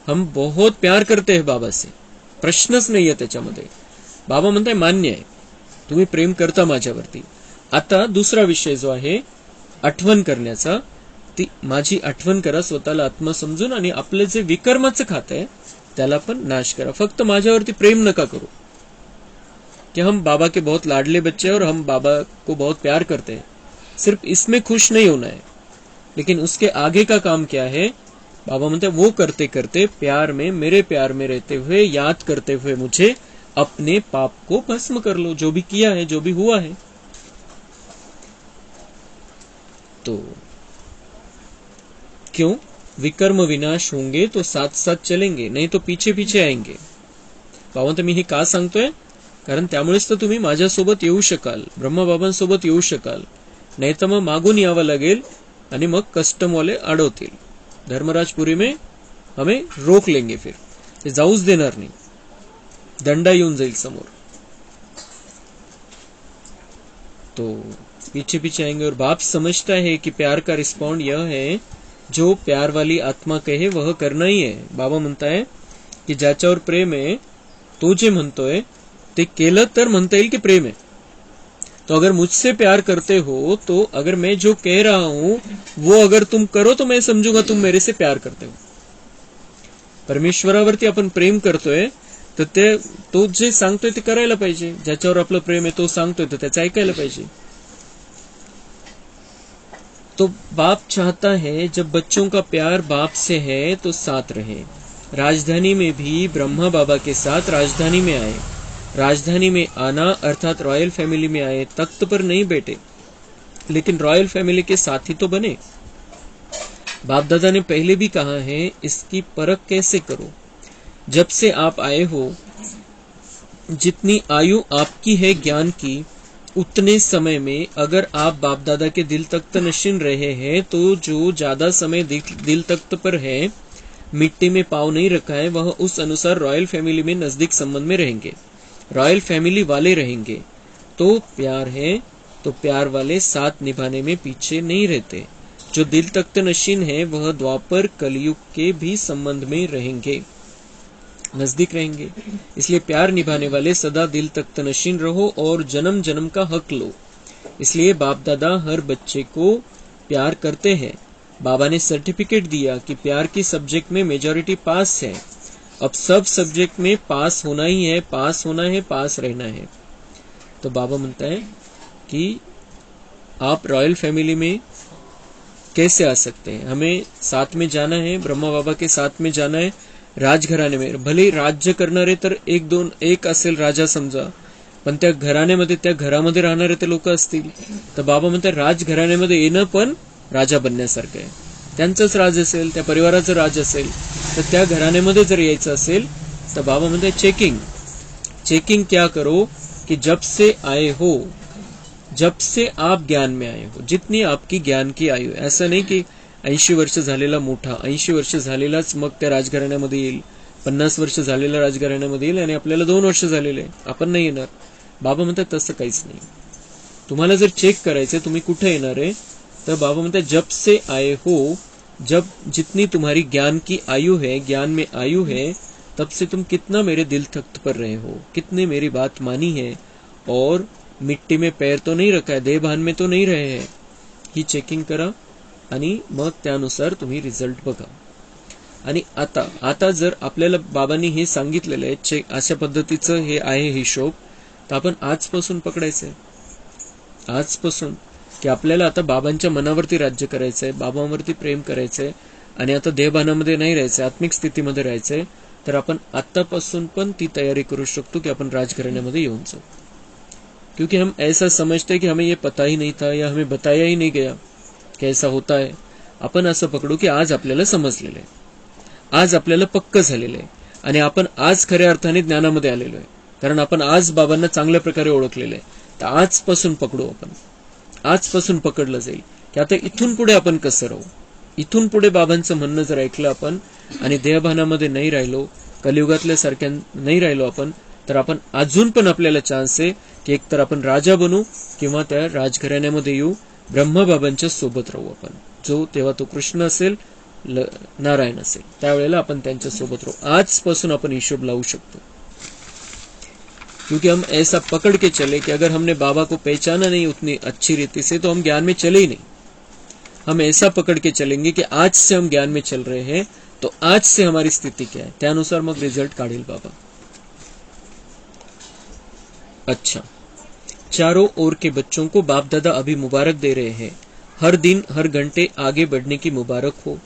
हम बहुत प्यार करते हैं बाबा से, प्रश्नच नाहीये त्याच्यामध्ये। बाबा म्हणताय मान्य आहे तुम्ही प्रेम करता माझ्यावरती, आता दुसरा विषय जो आहे आठवण करण्याचा, ती माझी आठवण करा स्वतःला आत्मा समजून, आणि आपले जे विकर्माचं खातं आहे त्याला पण नाश करा, फक्त माझ्यावरती प्रेम नका करू कि हम बाबा के बहुत लाडले बच्चे हैं और हम बाबा को बहुत प्यार करते हैं, सिर्फ इसमें खुश नहीं होना है। लेकिन उसके आगे का काम क्या है बाबा म्हणते वो करते करते प्यार में, मेरे प्यार में रहते हुए, याद करते हुए मुझे अपने पाप को भस्म कर लो, जो भी किया है, जो भी हुआ है। तो क्यों? विकर्म विनाश होंगे तो साथ साथ चलेंगे, नाही तो पीछे पीछे आएंगे। बाबा म्हणते मी हे का सांगतोय? कारण त्यामुळेच तर तुम्ही माझ्यासोबत येऊ शकाल, ब्रह्मबाबांसोबत येऊ शकाल, नाही तर मग मागून यावं लागेल आणि मग कस्टमवाले अडवतील। धर्मराजपुरी में हमें रोक लेंगे, फिर ते जाऊच देणार नाही, दंडा येऊन जाईल समोर। तो पीछे पीछे आएंगे। और बाप समझता है कि प्यार का रिस्पॉन्ड यह है, जो प्यार वाली आत्मा कहे वह करना ही है। बाबा म्हणता है की ज्याच्यावर प्रेम आहे तो जे म्हणतोय ते केलं तर म्हणता येईल की प्रेम आहे। तो अगर मुझसे प्यार करते हो तो अगर मैं जो कह रहा हूं वो अगर तुम करो तो मैं समझूंगा तुम मेरे से प्यार करते हो। परमेश्वरावरती आपण प्रेम करतोय तर ते तो जे सांगतोय ते करायला पाहिजे। ज्याच्यावर आपलं प्रेम आहे तो सांगतोय तर त्याचं ऐकायला पाहिजे। तो बाप चाहता है जब बच्चों का प्यार बाप से है तो साथ रहे। राजधानी में भी ब्रह्मा बाबा के साथ राजधानी में आए। राजधानी में आना अर्थात रॉयल फैमिली में आए, तख्त पर नहीं बैठे लेकिन रॉयल फैमिली के साथी तो बने। बाप दादा ने पहले भी कहा है, इसकी परख कैसे करो? जब से आप आए हो, जितनी आयु आपकी है ज्ञान की, उतने समय में अगर आप बाप दादा के दिल तख्त नशीन रहे हैं तो जो ज्यादा समय दिल तख्त पर है, मिट्टी में पाँव नहीं रखा है, वह उस अनुसार रॉयल फैमिली में नजदीक संबंध में रहेंगे, रॉयल फैमिली वाले रहेंगे। तो प्यार है तो प्यार वाले साथ निभाने में पीछे नहीं रहते। जो दिल तख्त नशीन है वह द्वापर कलयुग के भी संबंध में रहेंगे, नजदीक रहेंगे। इसलिए प्यार निभाने वाले सदा दिल तख्त नशीन रहो और जन्म जन्म का हक लो। इसलिए बाप दादा हर बच्चे को प्यार करते हैं। बाबा ने सर्टिफिकेट दिया कि प्यार की सब्जेक्ट में मेजॉरिटी पास है। अब सब सब्जेक्ट में पास होना ही है, पास होना है, पास रहना है। तो बाबा म्हणता है कि आप रॉयल फैमिली में कैसे आ सकते हैं? हमें साथ में जाना है, ब्रह्मा बाबा के साथ में जाना है, राजघराणे में। भले राज्य करणारे तर एक असेल राजा समजा, पण त्या घराण्यामध्ये, त्या घरामध्ये राहणारे ते लोक असतील, तर बाबा म्हणतात राजघराण्यामध्ये येणं पण राजा बनण्यासारखं आहे। त्यांचंच राज असेल, त्या परिवाराचं राज असेल, तर त्या घराण्यामध्ये जर यायचं असेल तर बाबा म्हणतात चेकिंग क्या करो कि जब से आए हो, जब से आप ज्ञान में आए हो, जितनी आपकी ज्ञान की आयु। ऐसा नाही की 80 वर्ष झालेला मोठा, 80 वर्ष झालेलाच मग त्या राजघराण्यामध्ये येईल, 50 वर्ष झालेला राजघराण्यामध्ये येईल आणि आपल्याला 2 वर्ष झालेले आपण नाही येणार। बाबा म्हणतात तसं काहीच नाही। तुम्हाला जर चेक करायचं तुम्ही कुठे येणार आहे, तर बाबा म्हणतात जब से आए हो, जब जितनी तुम्हारी ज्ञान की आयु है, ज्ञान में आयु है, तब से तुम कितना मेरे दिल तख्त पर रहे हो, कितने मेरी बात मानी है और मिट्टी में पैर तो नहीं रखा है, देहभान में तो नहीं रहे हैं। ही चेकिंग करा आणि मग त्यानुसार तुम्ही रिझल्ट बघा। आणि आता जर आपल्याला बाबांनी हे सांगितलेलं आहे, अशा पद्धतीचं हे आहे हिशोब, तर आपण आजपासून पकडायचंय, आजपासून की आपल्याला आता बाबांच्या मनावरती राज्य करायचंय, बाबांवरती प्रेम करायचंय आणि आता देहभानामध्ये नाही राहायचंय, आत्मिक स्थितीमध्ये राहायचंय। तर आपण आतापासून पण ती तयारी करू शकतो की आपण राजघराण्यामध्ये येऊन जाऊ। क्योंकि हम ऐसा समझते कि हमें ये पता ही नहीं था या हमें बताया ही नहीं गया कि ऐसा होता है। आपण असं पकडू की आज आपल्याला समजलेलं आहे, आज आपल्याला पक्क झालेलं आहे आणि आपण आज खऱ्या अर्थाने ज्ञानामध्ये आलेलो आहे, कारण आपण आज बाबांना चांगल्या प्रकारे ओळखलेलं आहे। तर आजपासून पकडू, आपण आजपासून पकडलं जाईल की आता इथून पुढे आपण कसं राहू। इथून पुढे बाबांचं म्हणणं जर ऐकलं आपण आणि देहभानामध्ये नाही राहिलो, कलियुगातल्या सारख्या नाही राहिलो आपण, तर आपण अजून पण आपल्याला चान्स आहे की एकतर आपण राजा बनू किंवा त्या राजघराण्यामध्ये येऊ, ब्रह्मबाबांच्या सोबत राहू आपण। जो तेव्हा तो कृष्ण असेल, नारायण असेल, त्यावेळेला आपण त्यांच्या सोबत राहू। आजपासून आपण हिशोब लावू शकतो, क्योंकि हम ऐसा पकड़ के चले कि अगर हमने बाबा को पहचाना नहीं उतनी अच्छी रीति से तो हम ज्ञान में चले ही नहीं। हम ऐसा पकड़ के चलेंगे कि आज से हम ज्ञान में चल रहे हैं, तो आज से हमारी स्थिति क्या है, त्यानुसार मग रिजल्ट काढेल बाबा। अच्छा, चारों ओर के बच्चों को बाप दादा अभी मुबारक दे रहे हैं। हर दिन हर घंटे आगे बढ़ने की मुबारक हो।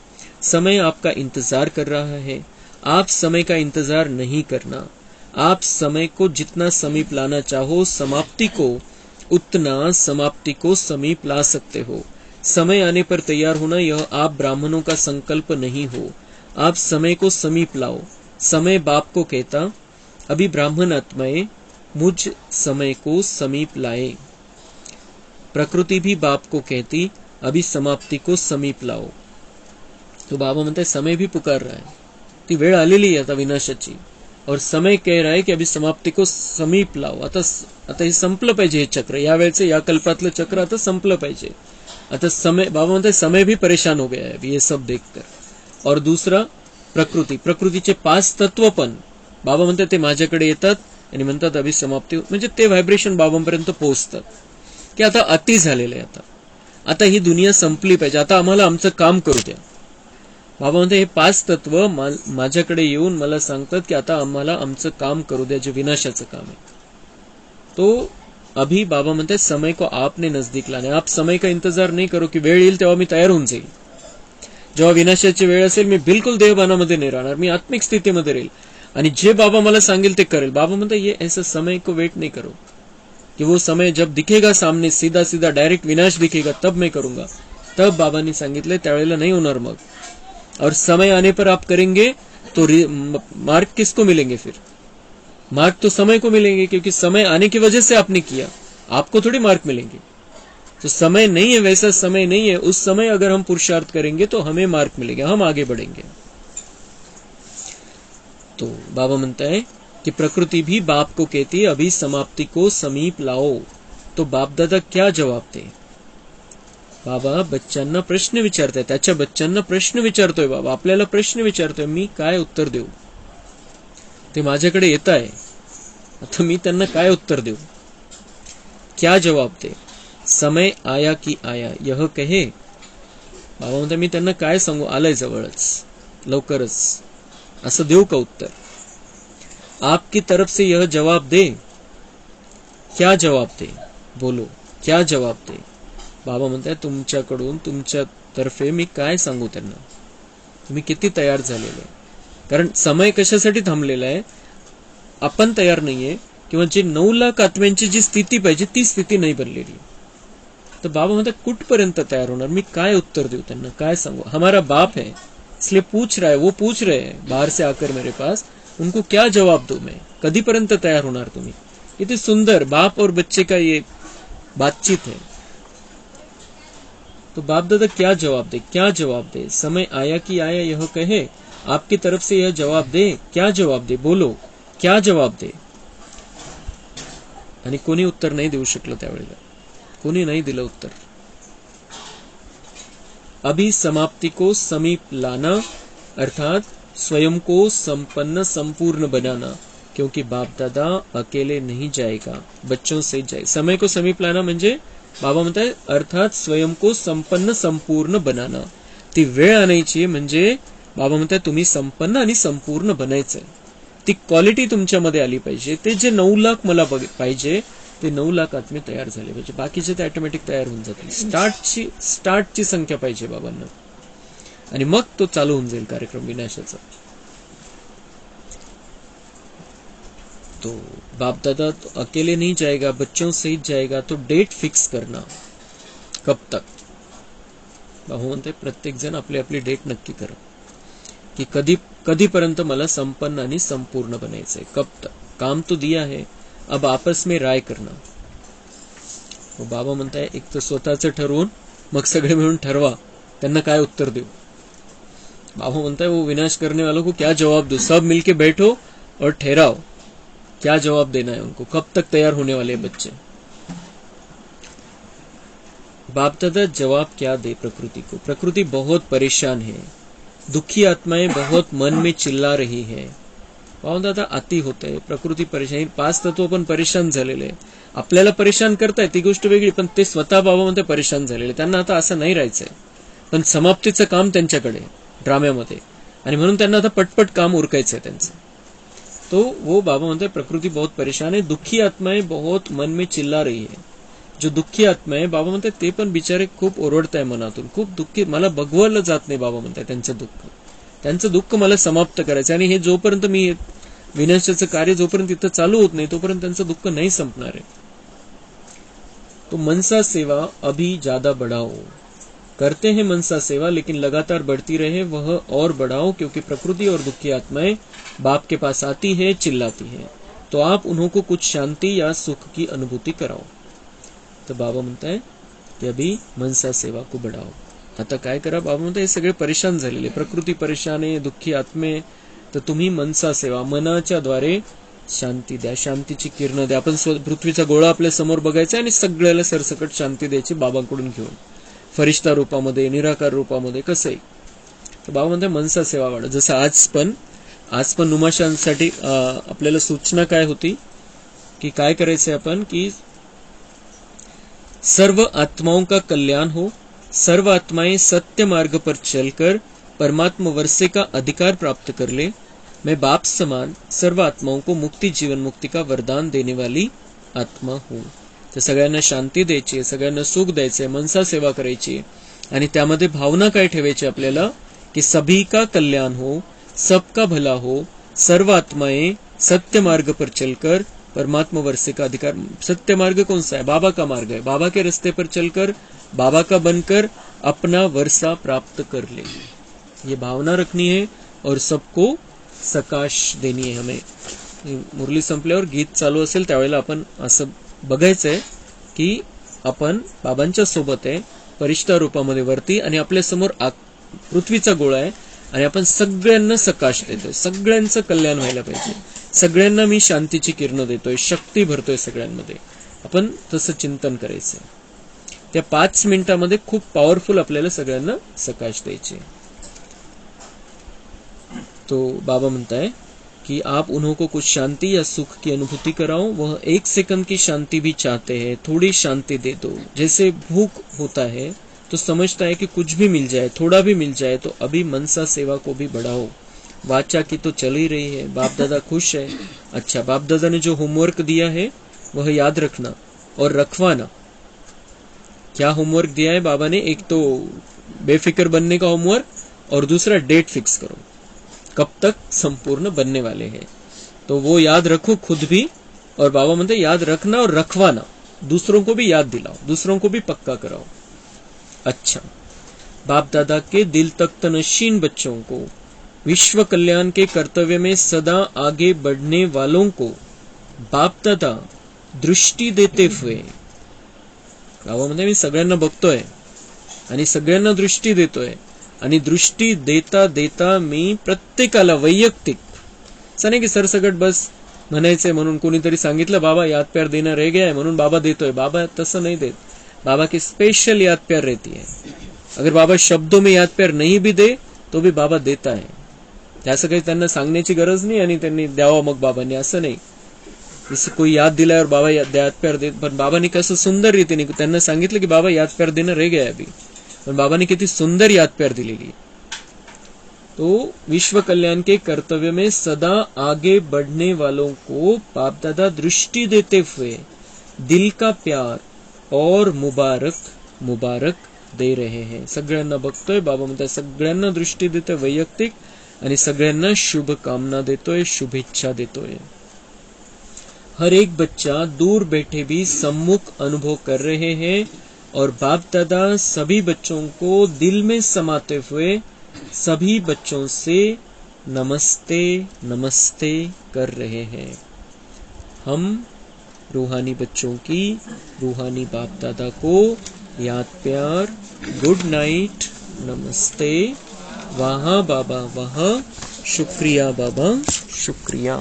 समय आपका इंतजार कर रहा है, आप समय का इंतजार नहीं करना। आप समय को जितना समीप लाना चाहो, समाप्ति को उतना समाप्ति को समीप ला सकते हो। समय आने पर तैयार होना यह आप ब्राह्मणों का संकल्प नहीं हो। आप समय को समीप लाओ। समय बाप को कहता, अभी ब्राह्मण आत्माएं मुझ समय को समीप लाए। प्रकृति भी बाप को कहती, अभी समाप्ति को समीप लाओ। तो बाबा म्हणते समय भी पुकार रहा है, ती वेळ आलेली आहे आता विनाशाची, और समय कह रहा है की अभी समाप्ती को समीप लाव। आता हे संपलं पाहिजे, हे चक्र, या वेळेचं या कल्पातलं चक्र आता संपलं पाहिजे। आता समय, बाबा म्हणते समय भी परेशान हो गया है अभी ये सब देखकर। और दूसरा प्रकृती, प्रकृतीचे 5 तत्व पण बाबा म्हणते ते माझ्याकडे येतात आणि म्हणतात अभी समाप्ती, म्हणजे ते व्हायब्रेशन बाबांपर्यंत पोहोचतात की आता अति झालेलं आहे, आता ही दुनिया संपली पाहिजे, आता आम्हाला आमचं काम करू द्या। बाबा म्हणते हे 5 तत्व माझ्याकडे येऊन मला सांगतात की आता आम्हाला आमचं काम करू द्या, जे विनाशाचं काम आहे। तो अभी बाबा म्हणते समय को आपने नजदीक लाना है। आप समय का इंतजार नहीं करो की वेळ येईल तेव्हा मी तयार होऊन जाईल। जेव्हा विनाशाची वेळ असेल मी बिलकुल देहभानामध्ये नाही राहणार, मी आत्मिक स्थितीमध्ये राहील आणि जे बाबा मला सांगेल ते करेल। बाबा म्हणते ये ऐसा समय को वेट नहीं करो कि वो समय जब दिखेगा सामने सीधा सीधा डायरेक्ट विनाश दिखेगा तब मैं करूंगा। तब बाबांनी सांगितले त्यावेळेला नाही होणार मग। और समय आने पर आप करेंगे तो मार्क किसको मिलेंगे? फिर मार्क तो समय को मिलेंगे, क्योंकि समय आने की वजह से आपने किया, आपको थोड़ी मार्क मिलेंगे। तो समय नहीं है, वैसा समय नहीं है, उस समय अगर हम पुरुषार्थ करेंगे तो हमें मार्क मिलेंगे, हम आगे बढ़ेंगे। तो बाबा म्हणता है कि प्रकृति भी बाप को कहती है अभी समाप्ति को समीप लाओ। तो बाप दादा क्या जवाब दे? बाबा बच्चांना प्रश्न विचारताय, त्याच्या बच्चांना प्रश्न विचारतोय बाबा, आपल्याला प्रश्न विचारतोय, मी काय उत्तर देऊ? ते माझ्याकडे येत आहे, आता मी त्यांना काय उत्तर देऊ? क्या जवाब दे? समय आया की आया यह कहे। बाबा म्हणतात मी त्यांना काय सांगू, आलंय जवळच, लवकरच, असं देऊ का उत्तर? आपकी तरफ से यह जवाब दे। क्या जवाब दे? बोलो, क्या जवाब दे? बाबा म्हणतात तुमच्याकडून, तुमच्या तर्फे मी काय सांगू त्यांना? तुम्ही किती तयार झालेले? कारण समय कशासाठी थांबलेला आहे? आपण तयार नाहीये, किंवा जे 9 लाख आत्म्यांची जी स्थिती पाहिजे ती स्थिती नाही बनलेली। तर बाबा म्हणतात कुठपर्यंत तयार होणार? मी काय उत्तर देऊ त्यांना, काय सांगू? हमारा बाप है इसलिए पूछ रहा है, वो पूछ रहे हैं बाहर से आकर मेरे पास, उनको क्या जवाब दूं मैं? कधीपर्यंत तयार होणार तुम्ही? किती सुंदर बाप और बच्चे का ये बातचीत है। तो बाप दादा क्या जवाब दे? क्या जवाब दे? समय आया कि आया यह कहे, आपकी तरफ से यह जवाब दे। क्या जवाब दे? बोलो, क्या जवाब दे? आणि कोणी उत्तर नाही देऊ शकलं त्यावेळेला, कोणी नाही दिलं उत्तर। अभी समाप्ति को समीप लाना अर्थात स्वयं को संपन्न संपूर्ण बनाना, क्योंकि बाप दादा अकेले नहीं जाएगा, बच्चों से जाए। समय को समीप लाना म्हणजे बाबा म्हणतात अर्थात स्वयं को संपन्न संपूर्ण बनाना। ती वेळ आणायची म्हणजे बाबा म्हणतात तुम्ही संपन्न आणि संपूर्ण बनायचंय। ती क्वालिटी तुमच्यामध्ये आली पाहिजे। ते जे 9 लाख मला पाहिजे ते 9 लाख आत्मे तयार झाले पाहिजे, बाकीचे ते ऑटोमॅटिक तयार होऊन जातील। स्टार्टची संख्या पाहिजे बाबांना, आणि मग तो चालू होऊन जाईल कार्यक्रम विनाशाचा। तो बाप दादा तो अकेले नहीं जाएगा, बच्चों सहित जाएगा। तो डेट फिक्स करना कब तक? बाबा म्हणते प्रत्येक जण आपली आपली डेट नक्की करा की कधीपर्यंत मला संपन्न आणि संपूर्ण बनायचंय। कब तक? काम तो दिया है, अब आपस में राय करना। वो बाबा म्हणताय एक तर स्वतःचं ठरवून मग सगळे मिळून ठरवा त्यांना काय उत्तर देऊ। बाबा म्हणताय वो विनाश करने वालों को क्या जवाब दो? सब मिलके बैठो और ठहराओ क्या जवाब देना है उनको, कब तक तैयार होने वाले बच्चे। बाप दादा जवाब क्या दे प्रकृति को? प्रकृति बहुत परेशान है, दुखी आत्माएं बहुत मन में चिल्ला रही है। बाबा दादा अति होत आहे, प्रकृती परेशान, 5 तत्व पण परेशान झालेले, आपल्याला परेशान करताय ती गोष्ट वेगळी, पण ते स्वतः बाबा म्हणते परेशान झालेले, त्यांना आता असं नाही राहायचंय। पण समाप्तीचं काम त्यांच्याकडे ड्राम्यामध्ये, आणि म्हणून त्यांना आता पटपट काम उरकायचंय त्यांचं। तो वो बाबा म्हणते प्रकृति बहुत परेशान है, दुखी आत्माएं बहुत मन में चिल्ला रही है। जो दुःखी आत्मा आहे, बाबा म्हणतात ते पण बिचारे खूप ओरडत आहे मनातून, खूप दुःखी, मला बघवलं जात नाही बाबा म्हणतात त्यांचं दुःख मला समाप्त करायचं, आणि हे जोपर्यंत मी विनाशाचं कार्य जोपर्यंत तिथं चालू होत नाही तोपर्यंत त्यांचं दुःख नहीं संपणार है। तो मनसा सेवा अभी ज्यादा बढ़ाओ, करते हैं मनसा सेवा लेकिन लगातार बढ़ती रहे, वह और बढ़ाओ, क्योंकि प्रकृति और दुखी आत्माएं बाप के पास आती है, चिल्लाती है, तो आप उन्हों को कुछ शांति या सुख की अनुभूति कराओ। तो बाबा म्हणता है की अभी मनसा सेवा को बढ़ाओ। आता काय करा, बाबा म्हणता हे सगळे परेशान झालेले, प्रकृती परेशान आहे, दुःखी आत्मे, तर तुम्ही मनसा सेवा, मनाच्या द्वारे शांती द्या, शांतीची किरण द्या। आपण पृथ्वीचा गोळा आपल्या समोर बघायचा आणि सगळ्याला सरसकट शांती द्यायची बाबांकडून घेऊन, फरिश्ता रूपामध्ये, निराकार रूपामध्ये, कसंही। तर बाबा म्हणते मनसा सेवा वाढा। जसं आज पण नुमाशांसाठी आपल्याला सूचना काय होती की काय करायचंय आपण, की सर्व आत्माओं का कल्याण हो, सर्व आत्माएं सत्य मार्ग पर चलकर परमात्मा वर्षे का अधिकार प्राप्त कर ले, मैं बाप समान सर्व आत्माओं को मुक्ति, जीवन मुक्ति का वरदान देने वाली आत्मा हूँ। तर सगळ्यांना शांती द्यायची, सगळ्यांना सुख द्यायचंय, मनसा सेवा करायची, आणि त्यामध्ये भावना काय ठेवायची आपल्याला, की सभी का कल्याण हो, सबका भला हो, सर्व आत्माएं सत्य मार्ग पर चलकर परमात्मा वर्षे का अधिकार। सत्य मार्ग कौन सा है? बाबा का मार्ग है। बाबा के रास्ते पर चलकर, बाबा का बनकर अपना वर्षा प्राप्त कर ले, ये भावना रखनी है और सबको सकाश देनी है हमें। मुरली संपल्यावर गीत चालू असेल त्यावेळेला आपण असं बघायचंय की आपण बाबांच्या सोबत आहे, परिष्ठा रूपामध्ये वरती, आणि आपल्या समोर पृथ्वीचा गोळा आहे, आणि आपण सगळ्यांना सकाश देतोय, सगळ्यांचं कल्याण व्हायला पाहिजे, सगळ्यांना मी शांतीची किरण देतोय, शक्ती भरतोय सगळ्यांमध्ये। आपण तसं चिंतन करायचंय। त्या 5 मिनिटांमध्ये खूप पॉवरफुल आपल्याला सगळ्यांना सकाश द्यायचे। तो बाबा म्हणता है कि आप उन्हों को कुछ शांति या सुख की अनुभूति कराओ, वह 1 सेकंड की शांति भी चाहते हैं, थोड़ी शांति दे दो। जैसे भूख होता है तो समझता है कि कुछ भी मिल जाए, थोड़ा भी मिल जाए, तो अभी मनसा सेवा को भी बढ़ाओ। वाचा की तो चल ही रही है, बाप दादा खुश है। अच्छा, बाप दादा ने जो होमवर्क दिया है वह याद रखना और रखवाना। क्या होमवर्क दिया है बाबा ने? एक तो बेफिक्र बनने का होमवर्क, और दूसरा डेट फिक्स करो, कब तक संपूर्ण बनने वाले हैं, तो वो याद रखो खुद भी, और बाबा म्हणते याद रखना और रखवाना, दूसरों को भी याद दिलाओ, दूसरों को भी पक्का कराओ। अच्छा, बाप दादा के दिल तख्त नशीन बच्चों को, विश्व कल्याण के कर्तव्य में सदा आगे बढ़ने वालों को बाप दादा दृष्टी देते हुए, बाबा म्हणते मी सगळ्यांना बघतोय आणि सगळ्यांना दृष्टी देतोय, आणि दृष्टी देता देता मी प्रत्येकाला वैयक्तिक, असं नाही की सरसकट बस म्हणायचंय म्हणून कोणीतरी सांगितलं बाबा याद प्यार देना रह गया है म्हणून बाबा देतोय, बाबा तसं नहीं देत। बाबा की स्पेशल याद प्यार रहती है। अगर बाबा शब्दों में याद प्यार नहीं भी दे तो भी बाबा देता है। त्याचं काही त्यांना सांगण्याची गरज नाही आणि त्यांनी द्यावा मग बाबांनी, असं नाही। जसं कोई याद दिल्यावर बाबा याद प्यार देत, पण बाबांनी कसं सुंदर रीतीने त्यांना सांगितलं की बाबा याद प्यार देना रह गया है अभी, पण बाबांनी किती सुंदर याद प्यार दिलेली। तो विश्व कल्याण के कर्तव्य में सदा आगे बढ़ने वालों को बाप दादा दृष्टि देते हुए दिल का प्यार और मुबारक मुबारक दे रहे हैं। सगळ्यांना बघतोय बाबा म्हणतात, सगळ्यांना दृष्टी देतोय वैयक्तिक, आणि सगळ्यांना शुभकामना देतोय, शुभेच्छा देतोय। हर एक बच्चा दूर बैठे भी सम्मुख अनुभव कर रहे हैं, और बाप दादा सभी बच्चों को दिल में समाते हुए सभी बच्चों से नमस्ते नमस्ते कर रहे हैं। हम रूहानी बच्चों की रूहानी बाप दादा को याद प्यार, गुड नाइट, नमस्ते, वहाँ बाबा वहाँ, शुक्रिया बाबा शुक्रिया।